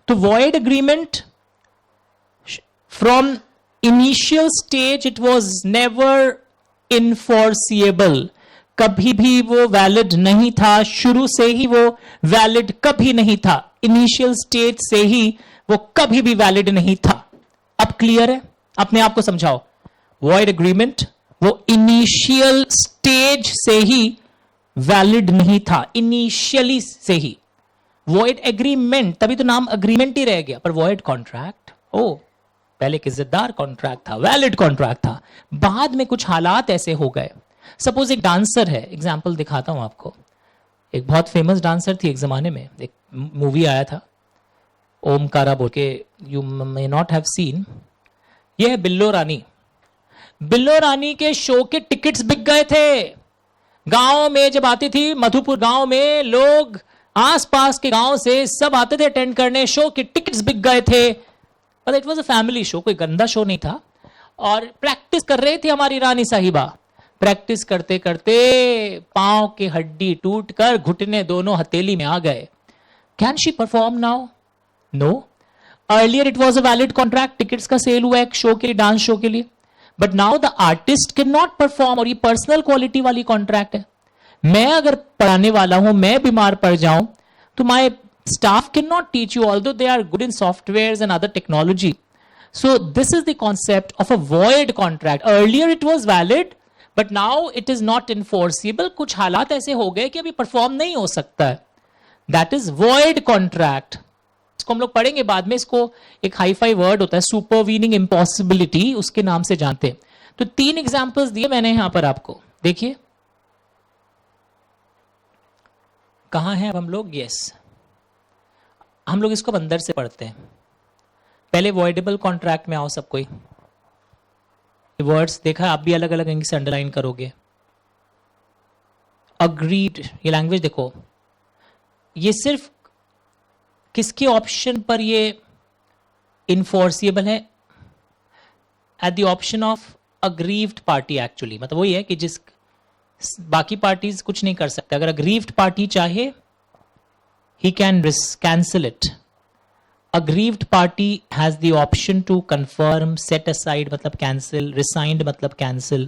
तो void agreement from initial stage it was never enforceable, कभी भी वो वैलिड नहीं था, शुरू से ही वो वैलिड कभी नहीं था, इनिशियल स्टेज से ही वो कभी भी वैलिड नहीं था। अब क्लियर है? अपने आप को समझाओ। वॉइड एग्रीमेंट वो इनिशियल स्टेज से ही वैलिड नहीं था, इनिशियली से ही। वॉइड एग्रीमेंट, तभी तो नाम अग्रीमेंट ही रह गया, पर वॉइड कॉन्ट्रैक्ट, ओ पहले एक इज्जतदार कॉन्ट्रैक्ट था, वैलिड कॉन्ट्रैक्ट था, बाद में कुछ हालात ऐसे हो गए। सपोज एक डांसर है, एग्जाम्पल दिखाता हूं आपको। एक बहुत फेमस डांसर थी एक जमाने में, एक मूवी आया था ओमकारा बोल के, you may not have seen. ये है बिल्लो रानी। बिल्लो रानी के शो के टिकट्स बिक गए थे। गांव में जब आती थी, मधुपुर गांव में, लोग आसपास के गांव से सब आते थे अटेंड करने, शो के टिकट्स बिक गए थे। पर it was a family show, कोई गंदा शो नहीं था। और प्रैक्टिस कर रही थी हमारी रानी साहिबा। प्रैक्टिस करते करते पांव की हड्डी टूटकर घुटने दोनों हथेली में आ गए। Can she perform now? No. Earlier it was a valid contract, tickets का सेल हुआ एक शो के लिए, डांस शो के लिए। But now the artist cannot नॉट परफॉर्म, और ये पर्सनल क्वालिटी वाली कॉन्ट्रैक्ट है। मैं अगर पढ़ाने वाला हूं, मैं बीमार पड़ जाऊं, तो my staff cannot teach you, although they are good in softwares and other technology. So this is the concept of a void contract. Earlier it was valid, but now it is not enforceable. कुछ हालात ऐसे हो गए कि अभी perform नहीं हो सकता है। That is void contract. इसको हम लोग पढ़ेंगे बाद में। इसको एक हाई-फाई वर्ड होता है, supervening impossibility, उसके नाम से जानते हैं। तो 3 एग्जांपल्स दिए मैंने यहां पर आपको, देखिए कहां हैं अब हम लोग। यस, हम लोग इसको अंदर से पढ़ते हैं। पहले वॉइडेबल कॉन्ट्रैक्ट में आओ सब कोई। वर्ड्स देखा, आप भी अलग अलग इंग्लिश से अंडरलाइन करोगे। अग्रीड, ये लैंग्वेज देखो, ये सिर्फ किसके ऑप्शन पर ये इनफोर्सिबल है? Eight the option of aggrieved party. Actually मतलब वही है कि जिस बाकी पार्टीज कुछ नहीं कर सकते। अगर अग्रीव्ड पार्टी चाहे, he can cancel it. Aggrieved party has the option to confirm, set aside मतलब cancel, resigned मतलब cancel.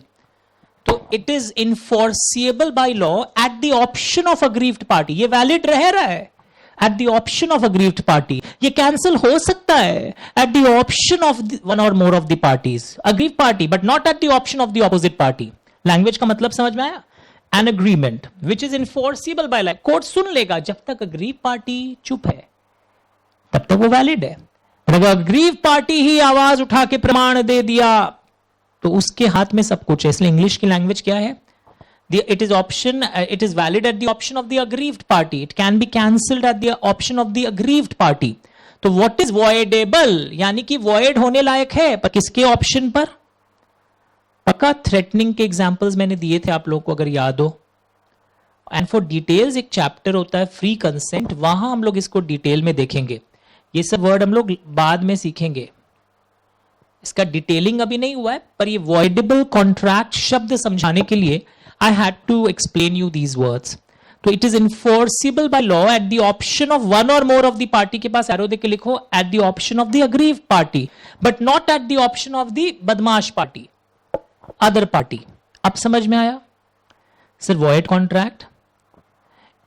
तो it is enforceable by law at the option of aggrieved party. ये valid रहा है at the option of aggrieved party. ये cancel हो सकता है at the option of one or more of the parties. Aggrieved party, but not at the option of the opposite party. Language का मतलब समझ में आया? An agreement which is enforceable by law. Court सुन लेगा, जब तक अग्रीव पार्टी चुप है तब तक वो वैलिड है। अगर अग्रीव पार्टी ही आवाज उठा के प्रमाण दे दिया तो उसके हाथ में सब कुछ है। इसलिए इंग्लिश की लैंग्वेज क्या है? It is option, it is valid at the option of the aggrieved party. It can be cancelled at the option of the aggrieved party. तो what is voidable, यानी कि void होने लायक है, पर किसके ऑप्शन पर? पक्का थ्रेटनिंग के एग्जांपल्स मैंने दिए थे आप लोगों को, अगर याद हो। एंड फॉर डिटेल्स एक चैप्टर होता है फ्री कंसेंट, वहां हम लोग इसको डिटेल में देखेंगे। ये सब वर्ड हम लोग बाद में सीखेंगे, इसका डिटेलिंग अभी नहीं हुआ है। पर ये वॉइडेबल कॉन्ट्रैक्ट शब्द समझाने के लिए I had to explain you these words. तो it is enforceable by law at the option of one और मोर ऑफ द पार्टी, के पास एरो देके लिखो, at the option of the aggrieved party, but not at the option of the बदमाश party, other party. अब समझ में आया? Sir void contract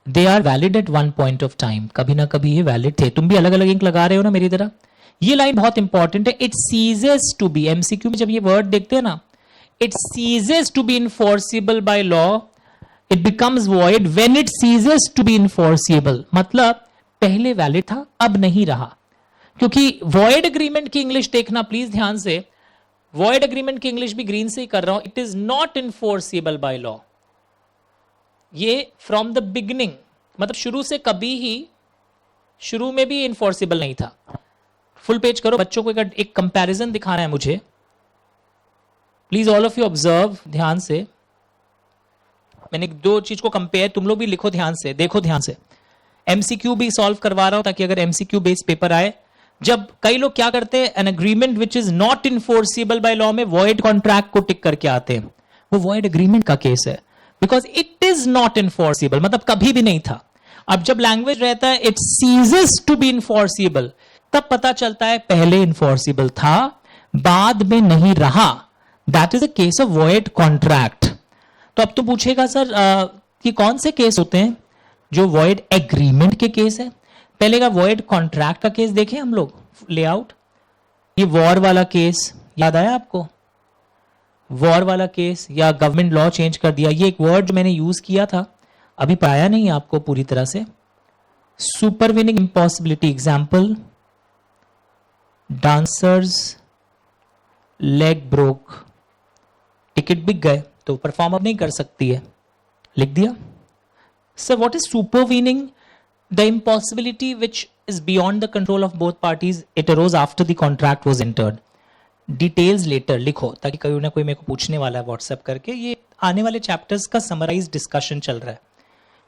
they are valid at one point of time, कभी ना कभी ये वैलिड थे। तुम भी अलग अलग इंक लगा रहे हो ना मेरी तरह। ये लाइन बहुत इंपॉर्टेंट है। It ceases to be, MCQ में जब ये वर्ड देखते हैं ना, it ceases to be enforceable by law, it becomes void when it ceases to be enforceable. मतलब पहले वैलिड था, अब नहीं रहा। क्योंकि वॉइड एग्रीमेंट की इंग्लिश देखना प्लीज ध्यान से, वॉइड एग्रीमेंट की इंग्लिश भी ग्रीन से ही कर रहा हूं। It is not enforceable by law. ये फ्रॉम द बिगिनिंग, मतलब शुरू से कभी ही, शुरू में भी इनफोर्सिबल नहीं था। फुल पेज करो, बच्चों को एक कंपैरिजन दिखाना है मुझे। Please all of you observe ध्यान से। मैंने 2 चीज को कंपेयर, तुम लोग भी लिखो ध्यान से, देखो ध्यान से। एमसीक्यू भी सॉल्व करवा रहा हूं ताकि अगर एमसीक्यू बेस्ड पेपर आए, जब कई लोग क्या करते हैं, an agreement which is not enforceable by law में वॉइड कॉन्ट्रैक्ट को टिक करके आते हैं, वो वॉइड एग्रीमेंट का केस है, because it is not enforceable, मतलब कभी भी नहीं था। अब जब लैंग्वेज रहता है इट सीजेस टू बी इनफोर्सिबल, तब पता चलता है पहले इनफोर्सिबल था, बाद में नहीं रहा। That is a case of void contract. तो अब तो पूछेगा सर कि कौन से केस होते हैं जो वॉइड एग्रीमेंट के केस है। पहले का वॉइड कॉन्ट्रैक्ट का केस देखें हम लोग, लेआउट, ये वॉर वाला केस याद आया आपको, वॉर वाला केस या गवर्नमेंट लॉ चेंज कर दिया, ये एक वर्ड मैंने यूज किया था, अभी पाया नहीं आपको पूरी तरह से। Supervening impossibility example, dancer's leg broke, ticket बिक गए तो परफॉर्म अब नहीं कर सकती है, लिख दिया। Sir what is supervening? The impossibility which is beyond the control of both parties, it arose after the contract was entered. Details later लिखो, ताकि कोई ना कोई मेरे को पूछने वाला है व्हाट्सएप करके। ये आने वाले चैप्टर्स का समराइज डिस्कशन चल रहा है।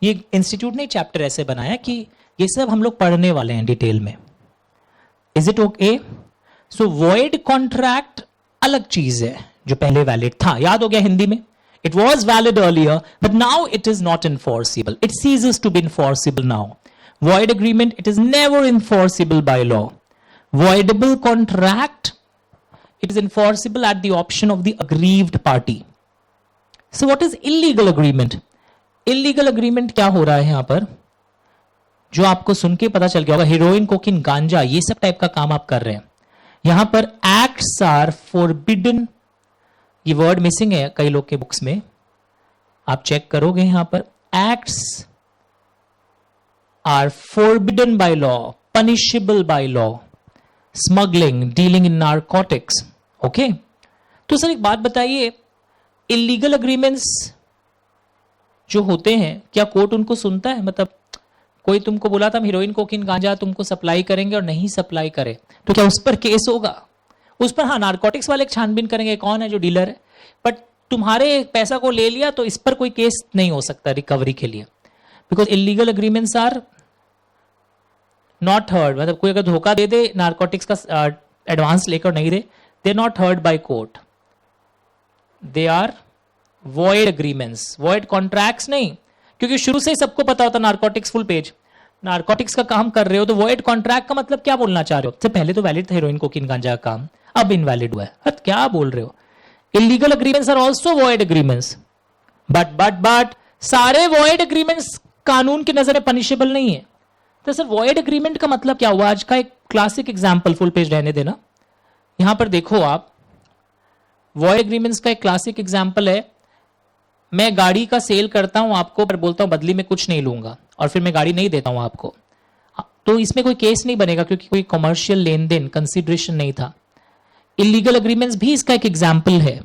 ये इंस्टीट्यूट ने चैप्टर ऐसे बनाया कि ये सब हम लोग पढ़ने वाले हैं डिटेल में। Is it okay? So void contract अलग चीज है जो पहले वैलिड था, याद हो गया हिंदी में। It was valid earlier, but now it is not enforceable. It ceases to be enforceable now. Void agreement, it is never enforceable by law. Voidable contract, it is enforceable at the option of the aggrieved party. So what is illegal agreement? Illegal agreement क्या हो रहा है यहां पर, जो आपको सुन के पता चल गया होगा, हेरोइन, कोकीन, गांजा, ये सब टाइप का काम आप कर रहे हैं। यहां पर acts are forbidden, ये वर्ड मिसिंग है कई लोग के बुक्स में, आप चेक करोगे यहां पर, acts are forbidden by law, punishable by law, smuggling, dealing in narcotics. Okay, तो सर एक बात बताइए, इलीगल अग्रीमेंट्स जो होते हैं क्या कोर्ट उनको सुनता है? मतलब कोई तुमको बोला था हम हीरोइन, कोकीन, गांजा तुमको सप्लाई करेंगे और नहीं सप्लाई करे तो क्या उस पर केस होगा? उस पर हाँ नारकोटिक्स वाले छानबीन करेंगे कौन है जो डीलर है, बट तुम्हारे पैसा को ले लिया तो इस पर कोई केस नहीं हो सकता रिकवरी के लिए, because illegal agreements are not heard. मतलब कोई अगर धोखा दे दे, नारकोटिक्स का एडवांस लेकर नहीं दे, they are not heard by court, they are void agreements, void contracts नहीं, क्योंकि शुरू से ही सबको पता होता नारकोटिक्स फुल पेज, नारकोटिक्स का काम कर रहे हो तो वॉइड कॉन्ट्रैक्ट का मतलब क्या बोलना चाह रहे हो? सबसे पहले तो वैलिड था हीरोइन, कोकीन, गांजा का काम, अब इनवैलिड हुआ है, क्या बोल रहे हो? Illegal agreements are also void agreements, but सारे वॉइड एग्रीमेंट्स कानून की नजर में पनिशेबल नहीं है। तो सर वॉइड एग्रीमेंट का मतलब क्या हुआ? आज का एक क्लासिक एग्जांपल, फुल पेज रहने देना, यहां पर देखो आप, वॉइड एग्रीमेंट्स का एक क्लासिक एग्जांपल है, मैं गाड़ी का सेल करता हूं आपको, पर बोलता हूं बदली में कुछ नहीं लूंगा, और फिर मैं गाड़ी नहीं देता हूं आपको, तो इसमें कोई केस नहीं बनेगा क्योंकि कोई कमर्शियल लेन देन, कंसिडरेशन नहीं था। इलीगल अग्रीमेंट्स भी इसका एक एग्जाम्पल है।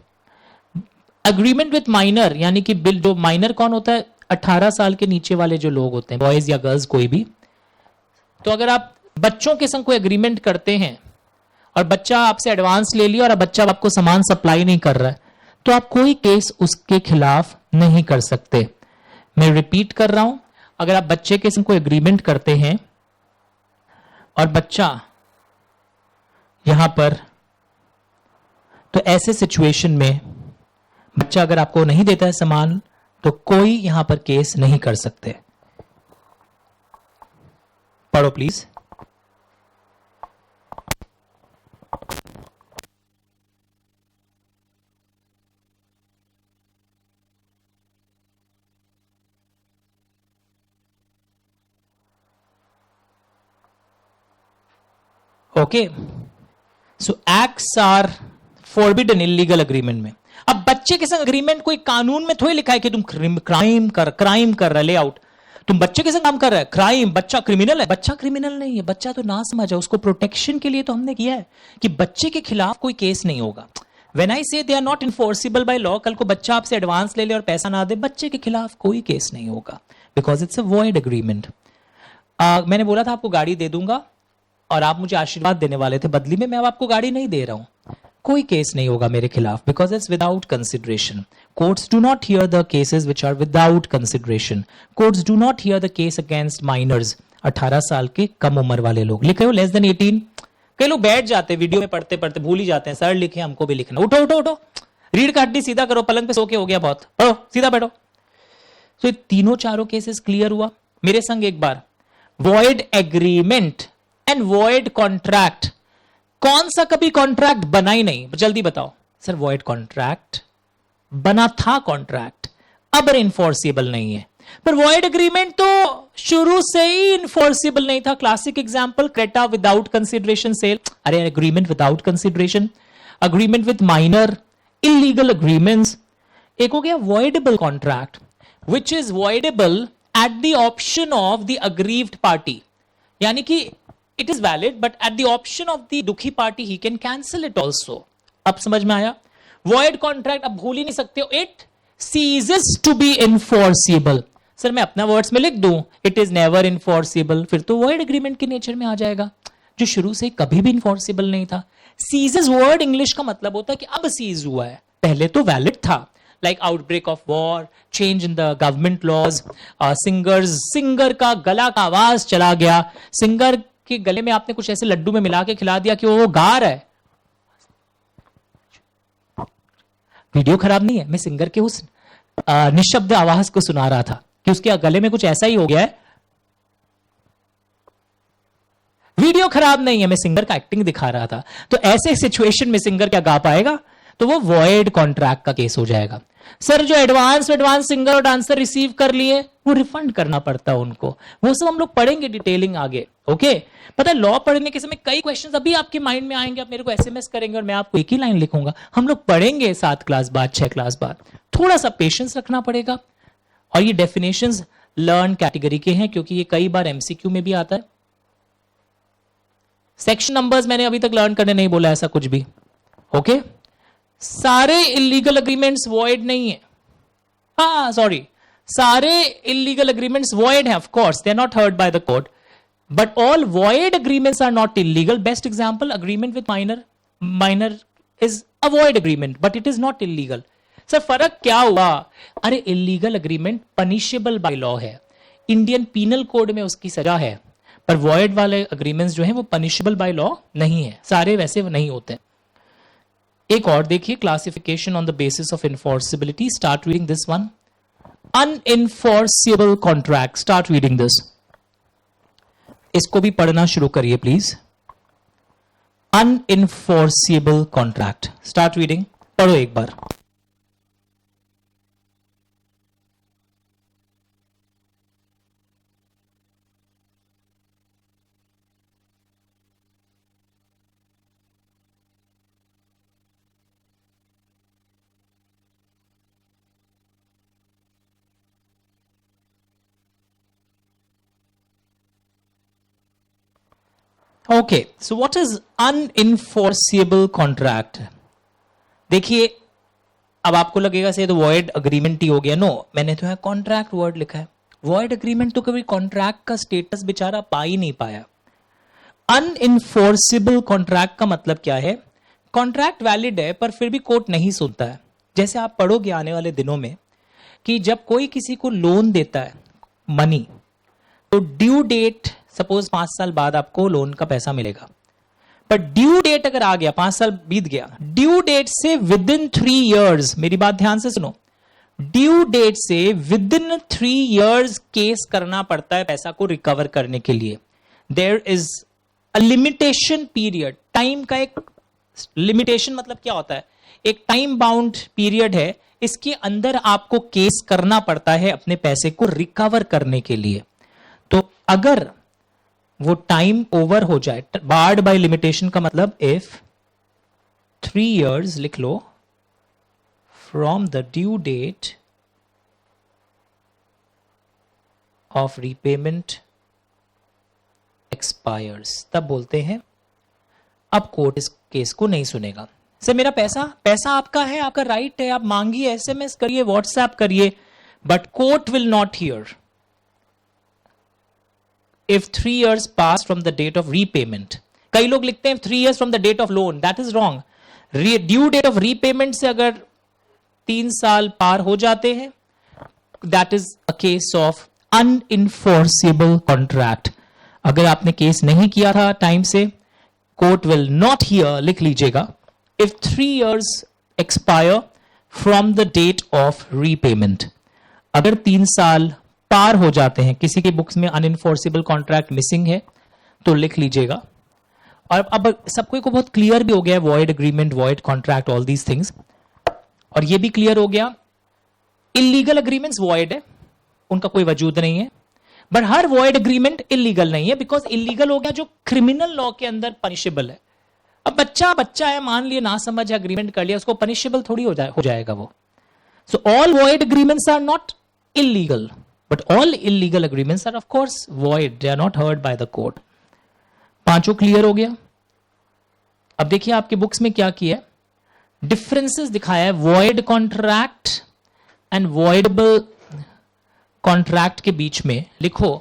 अग्रीमेंट विथ माइनर, यानी कि बिल, जो माइनर कौन होता है? 18 साल के नीचे वाले जो लोग होते हैं, बॉयज या गर्ल्स कोई भी। तो अगर आप बच्चों के संग कोई अग्रीमेंट करते हैं और बच्चा आपसे एडवांस ले लिया और बच्चा आपको सामान सप्लाई नहीं कर रहा है, तो आप कोई केस उसके खिलाफ नहीं कर सकते। मैं रिपीट कर रहा हूं, अगर आप बच्चे के संग कोई अग्रीमेंट करते हैं और बच्चा यहां पर, तो ऐसे सिचुएशन में बच्चा अगर आपको नहीं देता है सामान, तो कोई यहां पर केस नहीं कर सकते। पढ़ो please. Okay, so acts are forbidden illegal agreement में। अब बच्चे के संग अग्रीमेंट कोई कानून में थोड़ी लिखा है कि तुम क्राइम कर रहा, लेआउट, तुम बच्चे के संग काम कर रहा है, क्राइम, बच्चा क्रिमिनल है। बच्चा क्रिमिनल नहीं है, बच्चा तो ना समझा, उसको प्रोटेक्शन के लिए तो हमने किया है कि बच्चे के खिलाफ कोई केस नहीं होगा। When I say they are not enforceable by law, कल को बच्चा आपसे एडवांस ले ले और पैसा ना दे, बच्चे के खिलाफ कोई केस नहीं होगा, because it's a void agreement. मैंने बोला था आपको गाड़ी दे दूंगा और आप मुझे आशीर्वाद देने वाले थे बदली में, मैं अब आपको गाड़ी नहीं दे रहा हूं, कोई केस नहीं होगा मेरे खिलाफ, because it's without consideration. Courts do not hear the cases which are without consideration. Courts do not hear the case against minors, 18 साल के कम उम्र वाले लोग। लिखे हो लेस देन 18। कई लोग बैठ जाते हैं वीडियो में पढ़ते पढ़ते भूल ही जाते हैं, सर लिखे हमको भी लिखना, उठो उठो उठो, रीढ़ का हड्डी सीधा करो, पलंग पे सो के हो गया बहुत, पढ़ो सीधा बैठो। तो ये तीनों चारों केसेस क्लियर हुआ मेरे संग एक बार। Void agreement and void contract, कौन सा कभी कॉन्ट्रैक्ट बना ही नहीं? जल्दी बताओ सर। वॉइड कॉन्ट्रैक्ट बना था, कॉन्ट्रैक्ट अब इनफोर्सिबल नहीं है। पर वॉइड एग्रीमेंट तो शुरू से ही इनफोर्सिबल नहीं था। क्लासिक एग्जांपल, क्रेटा विदाउट कंसिडरेशन सेल, अरे agreement without consideration, agreement with minor, illegal agreements. एक हो गया voidable contract, which is voidable at the option of the aggrieved party, यानी कि it is valid but at the option of the दुखी party he can cancel it also. अब समझ में आया? वॉइड कॉन्ट्रैक्ट अब भूल ही नहीं सकते हो, it ceases to be enforceable. Sir मैं अपना वर्ड्स में लिख दूं इट इज नेवर इनफोर्सिबल, फिर तो वॉइड एग्रीमेंट के नेचर में आ जाएगा, जो शुरू से कभी भी इनफोर्सिबल नहीं था। सीजेस वर्ड इंग्लिश का मतलब होता है कि अब सीज हुआ है, पहले तो वैलिड था। Like outbreak of war, change in the government laws, singer का गला का आवाज चला गया, सिंगर के गले में आपने कुछ ऐसे लड्डू में मिला के खिला दिया कि वो गा रहा है। वीडियो खराब नहीं है, मैं सिंगर के उस निशब्द आवाज को सुना रहा था कि उसके गले में कुछ ऐसा ही हो गया है। वीडियो खराब नहीं है, मैं सिंगर का एक्टिंग दिखा रहा था। तो ऐसे सिचुएशन में सिंगर क्या गा पाएगा? तो वो वॉइड कॉन्ट्रैक्ट का केस हो जाएगा। सर जो एडवांस सिंगर और डांसर रिसीव कर लिए वो रिफंड करना पड़ता है उनको, वो सब हम लोग पढ़ेंगे डिटेलिंग आगे। ओके, पता है लॉ पढ़ने के समय कई क्वेश्चंस अभी आपके माइंड में आएंगे, आप मेरे को एसएमएस करेंगे और मैं आपको एक ही लाइन लिखूंगा। हम लोग पढ़ेंगे 7 क्लास बाद, 6 क्लास बाद, थोड़ा सा पेशेंस रखना पड़ेगा। और ये डेफिनेशंस लर्न कैटेगरी के हैं क्योंकि ये कई बार एमसीक्यू में भी आता है। सेक्शन नंबर्स मैंने अभी तक लर्न करने नहीं बोला ऐसा कुछ भी। ओके, सारे इलीगल एग्रीमेंट्स वॉइड नहीं है। हाँ सॉरी, सारे इलीगल एग्रीमेंट्स वॉइड हैं, of course they are not heard by the court, but all void agreements are not illegal. Best example agreement with minor, minor is a void agreement but it is not illegal. Sir फर्क क्या हुआ? अरे illegal agreement punishable by law है, Indian Penal Code में उसकी सजा है, पर वॉइड वाले अग्रीमेंट्स जो हैं वो पनिशेबल बाय लॉ नहीं है, सारे वैसे नहीं होते। एक और देखिए, classification on the basis of enforceability, start reading this one. Unenforceable contract, start reading this. इसको भी पढ़ना शुरू करिए please. Unenforceable contract, start reading, पढ़ो एक बार। Okay, so what is unenforceable contract? देखिए अब आपको लगेगा से तो वॉइड अग्रीमेंट ही हो गया। नो, मैंने तो यहां कॉन्ट्रैक्ट वर्ड लिखा है। वॉइड अग्रीमेंट तो कभी कॉन्ट्रैक्ट का स्टेटस बेचारा पा ही नहीं पाया। अनइनफोर्सिबल कॉन्ट्रैक्ट का मतलब क्या है? कॉन्ट्रैक्ट वैलिड है पर फिर भी कोर्ट नहीं सुनता है। जैसे आप पढ़ोगे आने वाले दिनों में कि जब कोई किसी को लोन देता है मनी, तो ड्यू डेट सपोज 5 साल बाद आपको लोन का पैसा मिलेगा, पर ड्यू डेट अगर आ गया, 5 साल बीत गया, ड्यू डेट से विद इन 3 इयर्स, मेरी बात ध्यान से सुनो, ड्यू डेट से विद इन 3 इयर्स केस करना पड़ता है पैसा को रिकवर करने के लिए। There is a limitation period, time का एक लिमिटेशन मतलब क्या होता है? एक टाइम बाउंड पीरियड है, इसके अंदर आपको केस करना पड़ता है अपने पैसे को रिकवर करने के लिए। तो अगर वो टाइम ओवर हो जाए, बार्ड बाय लिमिटेशन का मतलब इफ 3 इयर्स लिख लो from the due date of repayment expires, तब बोलते हैं अब कोर्ट इस केस को नहीं सुनेगा। सर मेरा पैसा आपका है, आपका राइट है, आप मांगिए, एसएमएस करिए, व्हाट्सएप करिए, but court will not here if 3 years pass from the date of repayment. कई लोग लिखते हैं 3 years from the date of loan, that is wrong. Due date of repayment से अगर 3 साल पार हो जाते हैं, that is a case of unenforceable contract. अगर आपने केस नहीं किया था टाइम से, court will not hear, लिख लीजिएगा, if 3 years expire from the date of repayment. अगर 3 साल पार हो जाते हैं, किसी के बुक्स में अनइनफोर्सिबल कॉन्ट्रैक्ट मिसिंग है तो लिख लीजिएगा। और अब सबको को बहुत क्लियर भी हो गया है, void agreement, void contract, all these things. और ये भी क्लियर हो गया इलीगल अग्रीमेंट्स वॉइड है, उनका कोई वजूद नहीं है, but her void agreement illegal नहीं है, बिकॉज इलीगल हो गया जो क्रिमिनल लॉ के अंदर पनिशेबल है। अब बच्चा है, मान लिया ना समझ अग्रीमेंट कर लिया, उसको पनिशेबल थोड़ी हो जाएगा वो। So all void agreements are not illegal, but all illegal agreements are of course void, they are not heard by the court। पांचों क्लियर हो गया। अब देखिए आपके बुक्स में क्या किया है, डिफरेंसेस दिखाया है void contract and voidable contract के बीच में। लिखो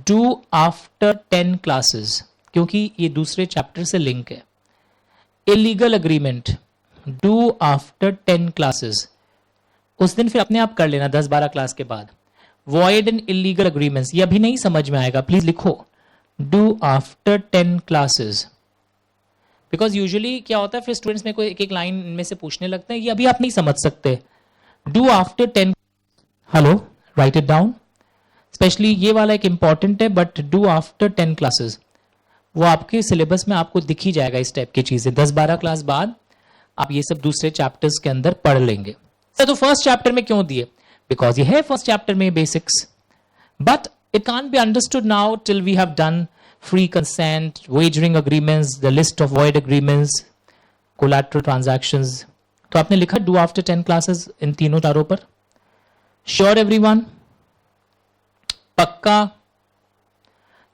do after 10 classes, क्योंकि ये दूसरे चैप्टर से लिंक है। Illegal agreement do after 10 classes, उस दिन फिर अपने आप कर लेना 10-12 क्लास के बाद। वॉइड एंड इलीगल अग्रीमेंट्स, ये अभी नहीं समझ में आएगा, प्लीज लिखो do after 10 classes, because usually क्या होता है फिर स्टूडेंट्स में कोई एक एक लाइन इनमें से पूछने लगते हैं, ये अभी आप नहीं समझ सकते। Do after 10, hello right it down, specially ये वाला एक इंपॉर्टेंट है, बट डू आफ्टर 10 क्लासेस वो आपके सिलेबस में आपको दिख ही जाएगा। इस टाइप की चीजें 10-12 क्लास बाद आप ये सब दूसरे चैप्टर्स के अंदर पढ़ लेंगे। तो फर्स्ट चैप्टर में क्यों दिए, बिकॉज ये है फर्स्ट चैप्टर में basics, but it can't be understood now till we have done free consent, wagering agreements, the list of void agreements, collateral transactions. तो आपने लिखा डू आफ्टर 10 क्लासेस इन तीनों तारों पर। श्योर एवरीवन, पक्का?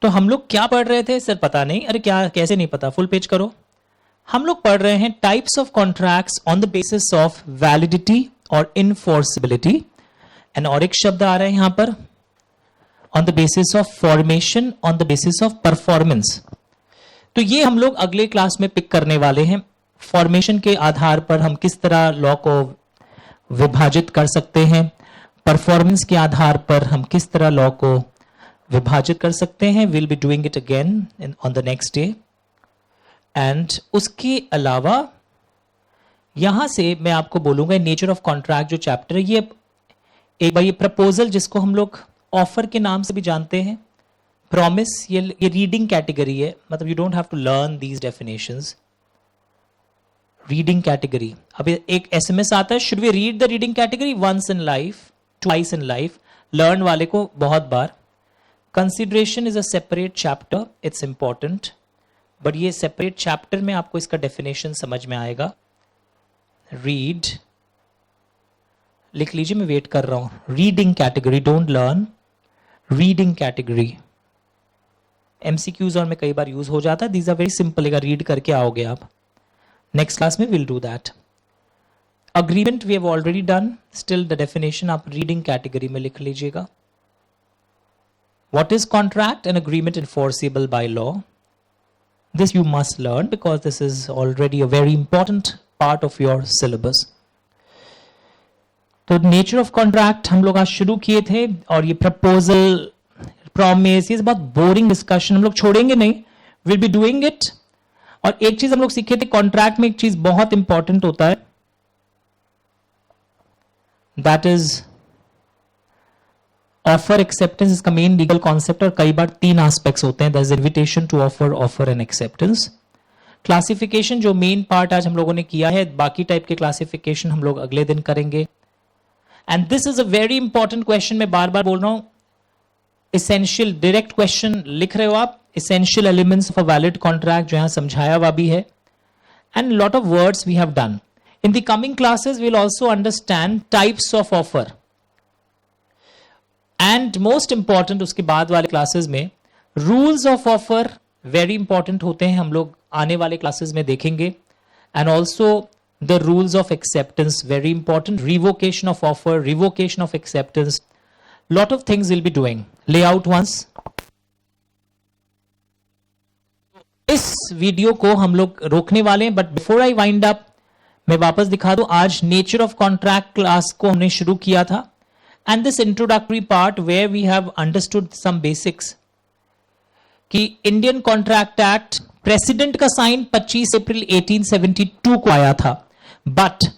तो हम लोग क्या पढ़ रहे थे सर? पता नहीं। अरे क्या, कैसे नहीं पता? फुल पेज करो। हम लोग पढ़ रहे हैं types of contracts on the basis of validity और इनफोर्सिबिलिटी, एंड और एक शब्द आ रहा है यहां पर on the basis of formation, on the basis of performance. तो ये हम लोग अगले क्लास में पिक करने वाले हैं। फॉर्मेशन के आधार पर हम किस तरह लॉ को विभाजित कर सकते हैं, परफॉर्मेंस के आधार पर हम किस तरह लॉ को विभाजित कर सकते हैं। Will be doing it again on the next day. And उसके अलावा यहां से मैं आपको बोलूंगा नेचर ऑफ कॉन्ट्रैक्ट जो चैप्टर है, ये एक बार ये प्रपोजल जिसको हम लोग ऑफर के नाम से भी जानते हैं, प्रॉमिस, ये रीडिंग कैटेगरी है, मतलब you don't have to learn these definitions. Reading category, अब एक एसएमएस आता है, should we read the reading category once in life, twice in life, learn वाले को बहुत बार। Consideration is a separate chapter, it's important, but ये separate chapter में आपको इसका डेफिनेशन समझ में आएगा। रीड लिख लीजिए, मैं वेट कर रहा हूं। Reading category, don't learn, reading category. MCQs और में कई बार यूज हो जाता है, दीज आर वेरी सिंपल, अगर रीड करके आओगे आप। नेक्स्ट क्लास में will do that. Agreement we have already done, still the definition आप रीडिंग कैटेगरी में लिख लीजिएगा। What is contract? An agreement enforceable by law. This you must learn because this is already a very important part of your syllabus. तो nature of contract हम लोग आज शुरू किए थे, और ये प्रपोजल, प्रॉमिस, ये बहुत बोरिंग डिस्कशन हम लोग छोड़ेंगे नहीं, विल बी डूइंग इट। और एक चीज हम लोग सीखे थे, कॉन्ट्रैक्ट में एक चीज बहुत इंपॉर्टेंट होता है, दैट इज ऑफर एक्सेप्टेंस। इसका मेन लीगल कॉन्सेप्ट, और कई बार 3 एस्पेक्ट्स होते हैं, that is invitation to offer, offer and acceptance. Classification जो मेन पार्ट आज हम लोगों ने किया है, बाकी टाइप के क्लासिफिकेशन हम लोग अगले दिन करेंगे। And this is a very important question, मैं बार बार बोल रहा हूं, इसेंशियल डायरेक्ट क्वेश्चन लिख रहे हो आप, essential elements of a valid contract, जो यहां समझाया हुआ भी है। And lot of words we have done. In the coming classes we will also understand types of offer, and most important उसके बाद वाले क्लासेस में rules of offer very important होते हैं, हम लोग आने वाले क्लासेस में देखेंगे। And also the rules of acceptance very important, revocation of offer, revocation of acceptance, lot of things will be doing. Layout once, इस वीडियो को हम लोग रोकने वाले हैं, but before I wind up मैं वापस दिखा दूं, आज नेचर ऑफ कॉन्ट्रैक्ट क्लास को हमने शुरू किया था, and this introductory part where we have understood some basics कि इंडियन कॉन्ट्रैक्ट एक्ट प्रेसिडेंट का साइन 25 अप्रैल 1872 को आया था, बट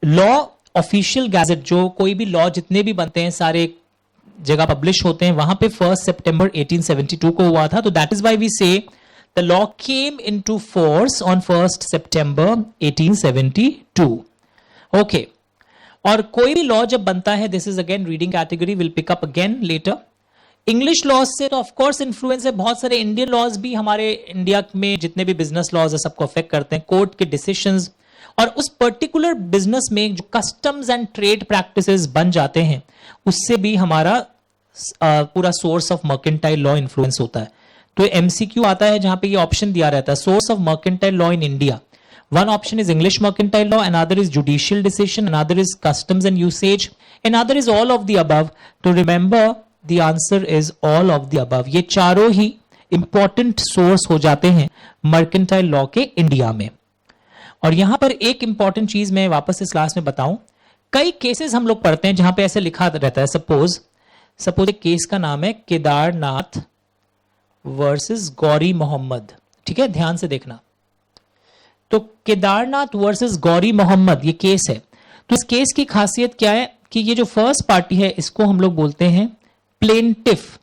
लॉ ऑफिशियल गैजेट, जो कोई भी लॉ जितने भी बनते हैं सारे जगह पब्लिश होते हैं, वहां पे 1 सितंबर 1872 को हुआ था। तो that is why we say the law came into force on 1 सितंबर 1872। ओके, और कोई भी लॉ जब बनता है, this is again reading category, will pick up again later. English laws से तो ऑफकोर्स इन्फ्लुएंस है, बहुत सारे इंडियन लॉज भी हमारे इंडिया में जितने भी बिजनेस लॉज है सबको अफेक्ट करते हैं, कोर्ट के डिसीजंस, और उस पर्टिकुलर बिजनेस में जो कस्टम्स एंड ट्रेड प्रैक्टिसेस बन जाते हैं उससे भी हमारा पूरा source of mercantile law influence होता है। तो एमसीक्यू आता है जहां पे ये ऑप्शन दिया रहता है, source of mercantile law in India. One option is English mercantile law, another is judicial decision, another is customs and usage, another is all of the above. To remember, the answer is all of the above. ये चारों ही important source हो जाते हैं mercantile law के India में। और यहां पर एक important चीज मैं वापस इस क्लास में बताऊं, कई केसेस हम लोग पढ़ते हैं जहां पे ऐसे लिखा रहता है, सपोज एक केस का नाम है केदारनाथ वर्सेस गौरी मोहम्मद। ठीक है, ध्यान से देखना। तो केदारनाथ वर्सेस गौरी मोहम्मद ये केस है। तो इस केस की खासियत क्या है कि ये जो फर्स्ट पार्टी है इसको हम लोग बोलते हैं प्लेंटिफ,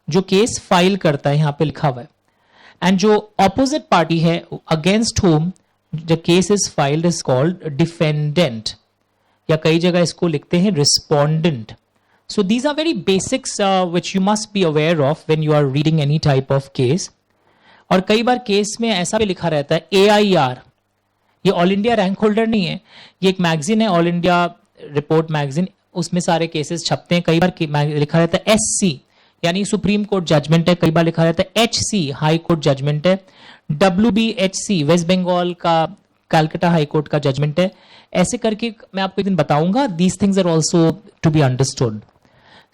जो केस फाइल करता है, यहां पे लिखा हुआ है। एंड जो ऑपोजिट पार्टी है against whom the case is filed is called defendant, या कई जगह इसको लिखते हैं respondent. So these are very basics which you must be aware of when you are reading any type of case. और कई बार case में ऐसा भी लिखा रहता है AIR, ये ऑल इंडिया रैंक होल्डर नहीं है, ये एक मैगजीन है, ऑल इंडिया रिपोर्ट मैगजीन, उसमें सारे केसेस छपते हैं। कई बार लिखा रहता है SC यानी सुप्रीम कोर्ट जजमेंट है, कई बार लिखा रहता है HC हाई कोर्ट जजमेंट है, WBHC वेस्ट बंगाल का कलकत्ता हाई कोर्ट का जजमेंट है। ऐसे करके मैं आपको एक दिन बताऊंगा, these things are also to be understood.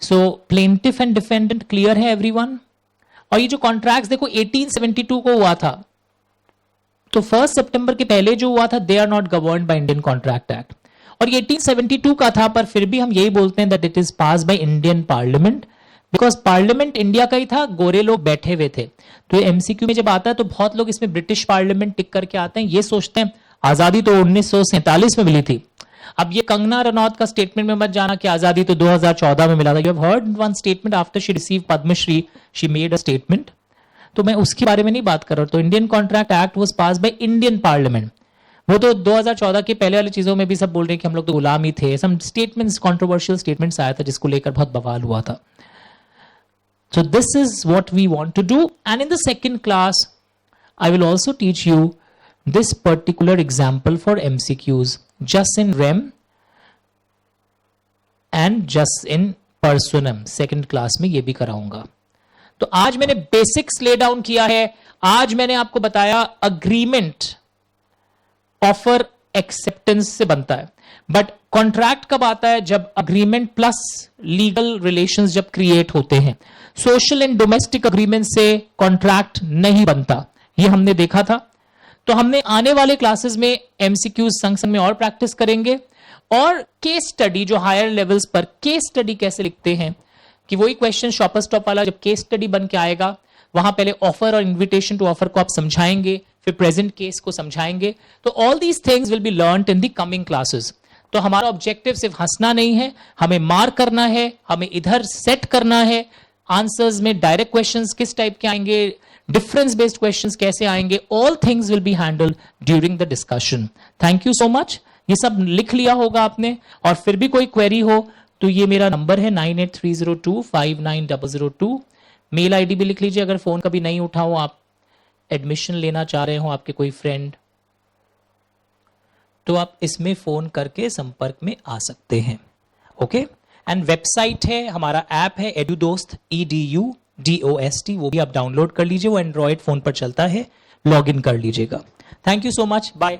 So plaintiff and defendant clear है एवरीवन। और ये जो कॉन्ट्रैक्ट्स देखो 1872 को हुआ था, तो 1 सितंबर के पहले जो हुआ था, they are not governed by Indian Contract Act. और ये 1872 का था, पर फिर भी हम यही बोलते हैं that it is pass by Indian parliament, because parliament India का ही था, गोरे लोग बैठे हुए थे। तो एमसीक्यू में जब आता है तो बहुत लोग इसमें ब्रिटिश पार्लियामेंट टिक करके आते हैं, ये सोचते हैं आजादी तो 1947 में मिली थी। अब ये कंगना रनौत का स्टेटमेंट में मत जाना कि आजादी तो 2014 में मिला था। You have heard one statement after she receive Padmashri, she made a statement. तो मैं उसके बारे में नहीं बात कर रहा। तो Indian Contract act was pass by Indian parliament. वो तो 2014 के पहले वाली चीजों में भी सब बोल रहे हैं कि हम लोग तो गुलाम ही थे। सम स्टेटमेंट्स, कंट्रोवर्शियल स्टेटमेंट्स आया था जिसको लेकर बहुत बवाल हुआ था। So this is what we want to do, and in the second class I will also teach you this particular example for MCQs just in rem and just in personam। second class में ये भी कराऊंगा। तो आज मैंने basics lay down किया है। आज मैंने आपको बताया अग्रीमेंट ऑफर एक्सेप्टेंस से बनता है, बट कॉन्ट्रैक्ट कब आता है? जब अग्रीमेंट प्लस लीगल रिलेशंस जब क्रिएट होते हैं। सोशल एंड डोमेस्टिक अग्रीमेंट से कॉन्ट्रैक्ट नहीं बनता, ये हमने देखा था। तो हमने आने वाले क्लासेस में एमसीक्यूज संग संग में और प्रैक्टिस करेंगे, और केस स्टडी जो हायर लेवल्स पर केस स्टडी कैसे लिखते हैं, कि वही क्वेश्चन शॉपर स्टॉप वाला जब केस स्टडी बन के आएगा, वहां पहले ऑफर और इन्विटेशन टू ऑफर को आप समझाएंगे, फिर प्रेजेंट केस को समझाएंगे। तो all these things will B learned in the coming classes. तो हमारा ऑब्जेक्टिव सिर्फ हंसना नहीं है, हमें मार्क करना है, हमें इधर सेट करना है। आंसर्स में डायरेक्ट क्वेश्चंस किस टाइप के आएंगे, डिफरेंस बेस्ड क्वेश्चंस कैसे आएंगे, all things will be handled during the discussion. Thank you so much. ये सब लिख लिया होगा आपने, और फिर भी कोई क्वेरी हो तो ये मेरा नंबर है 9830259002। मेल आईडी भी लिख लीजिए, अगर फोन कभी नहीं उठा हो, आप एडमिशन लेना चाह रहे हो, आपके कोई फ्रेंड, तो आप इसमें फोन करके संपर्क में आ सकते हैं। ओके, एंड वेबसाइट है, हमारा ऐप है EduDost EDUDOST, वो भी आप डाउनलोड कर लीजिए, वो एंड्रॉयड फोन पर चलता है, लॉग इन कर लीजिएगा। Thank you so much, bye.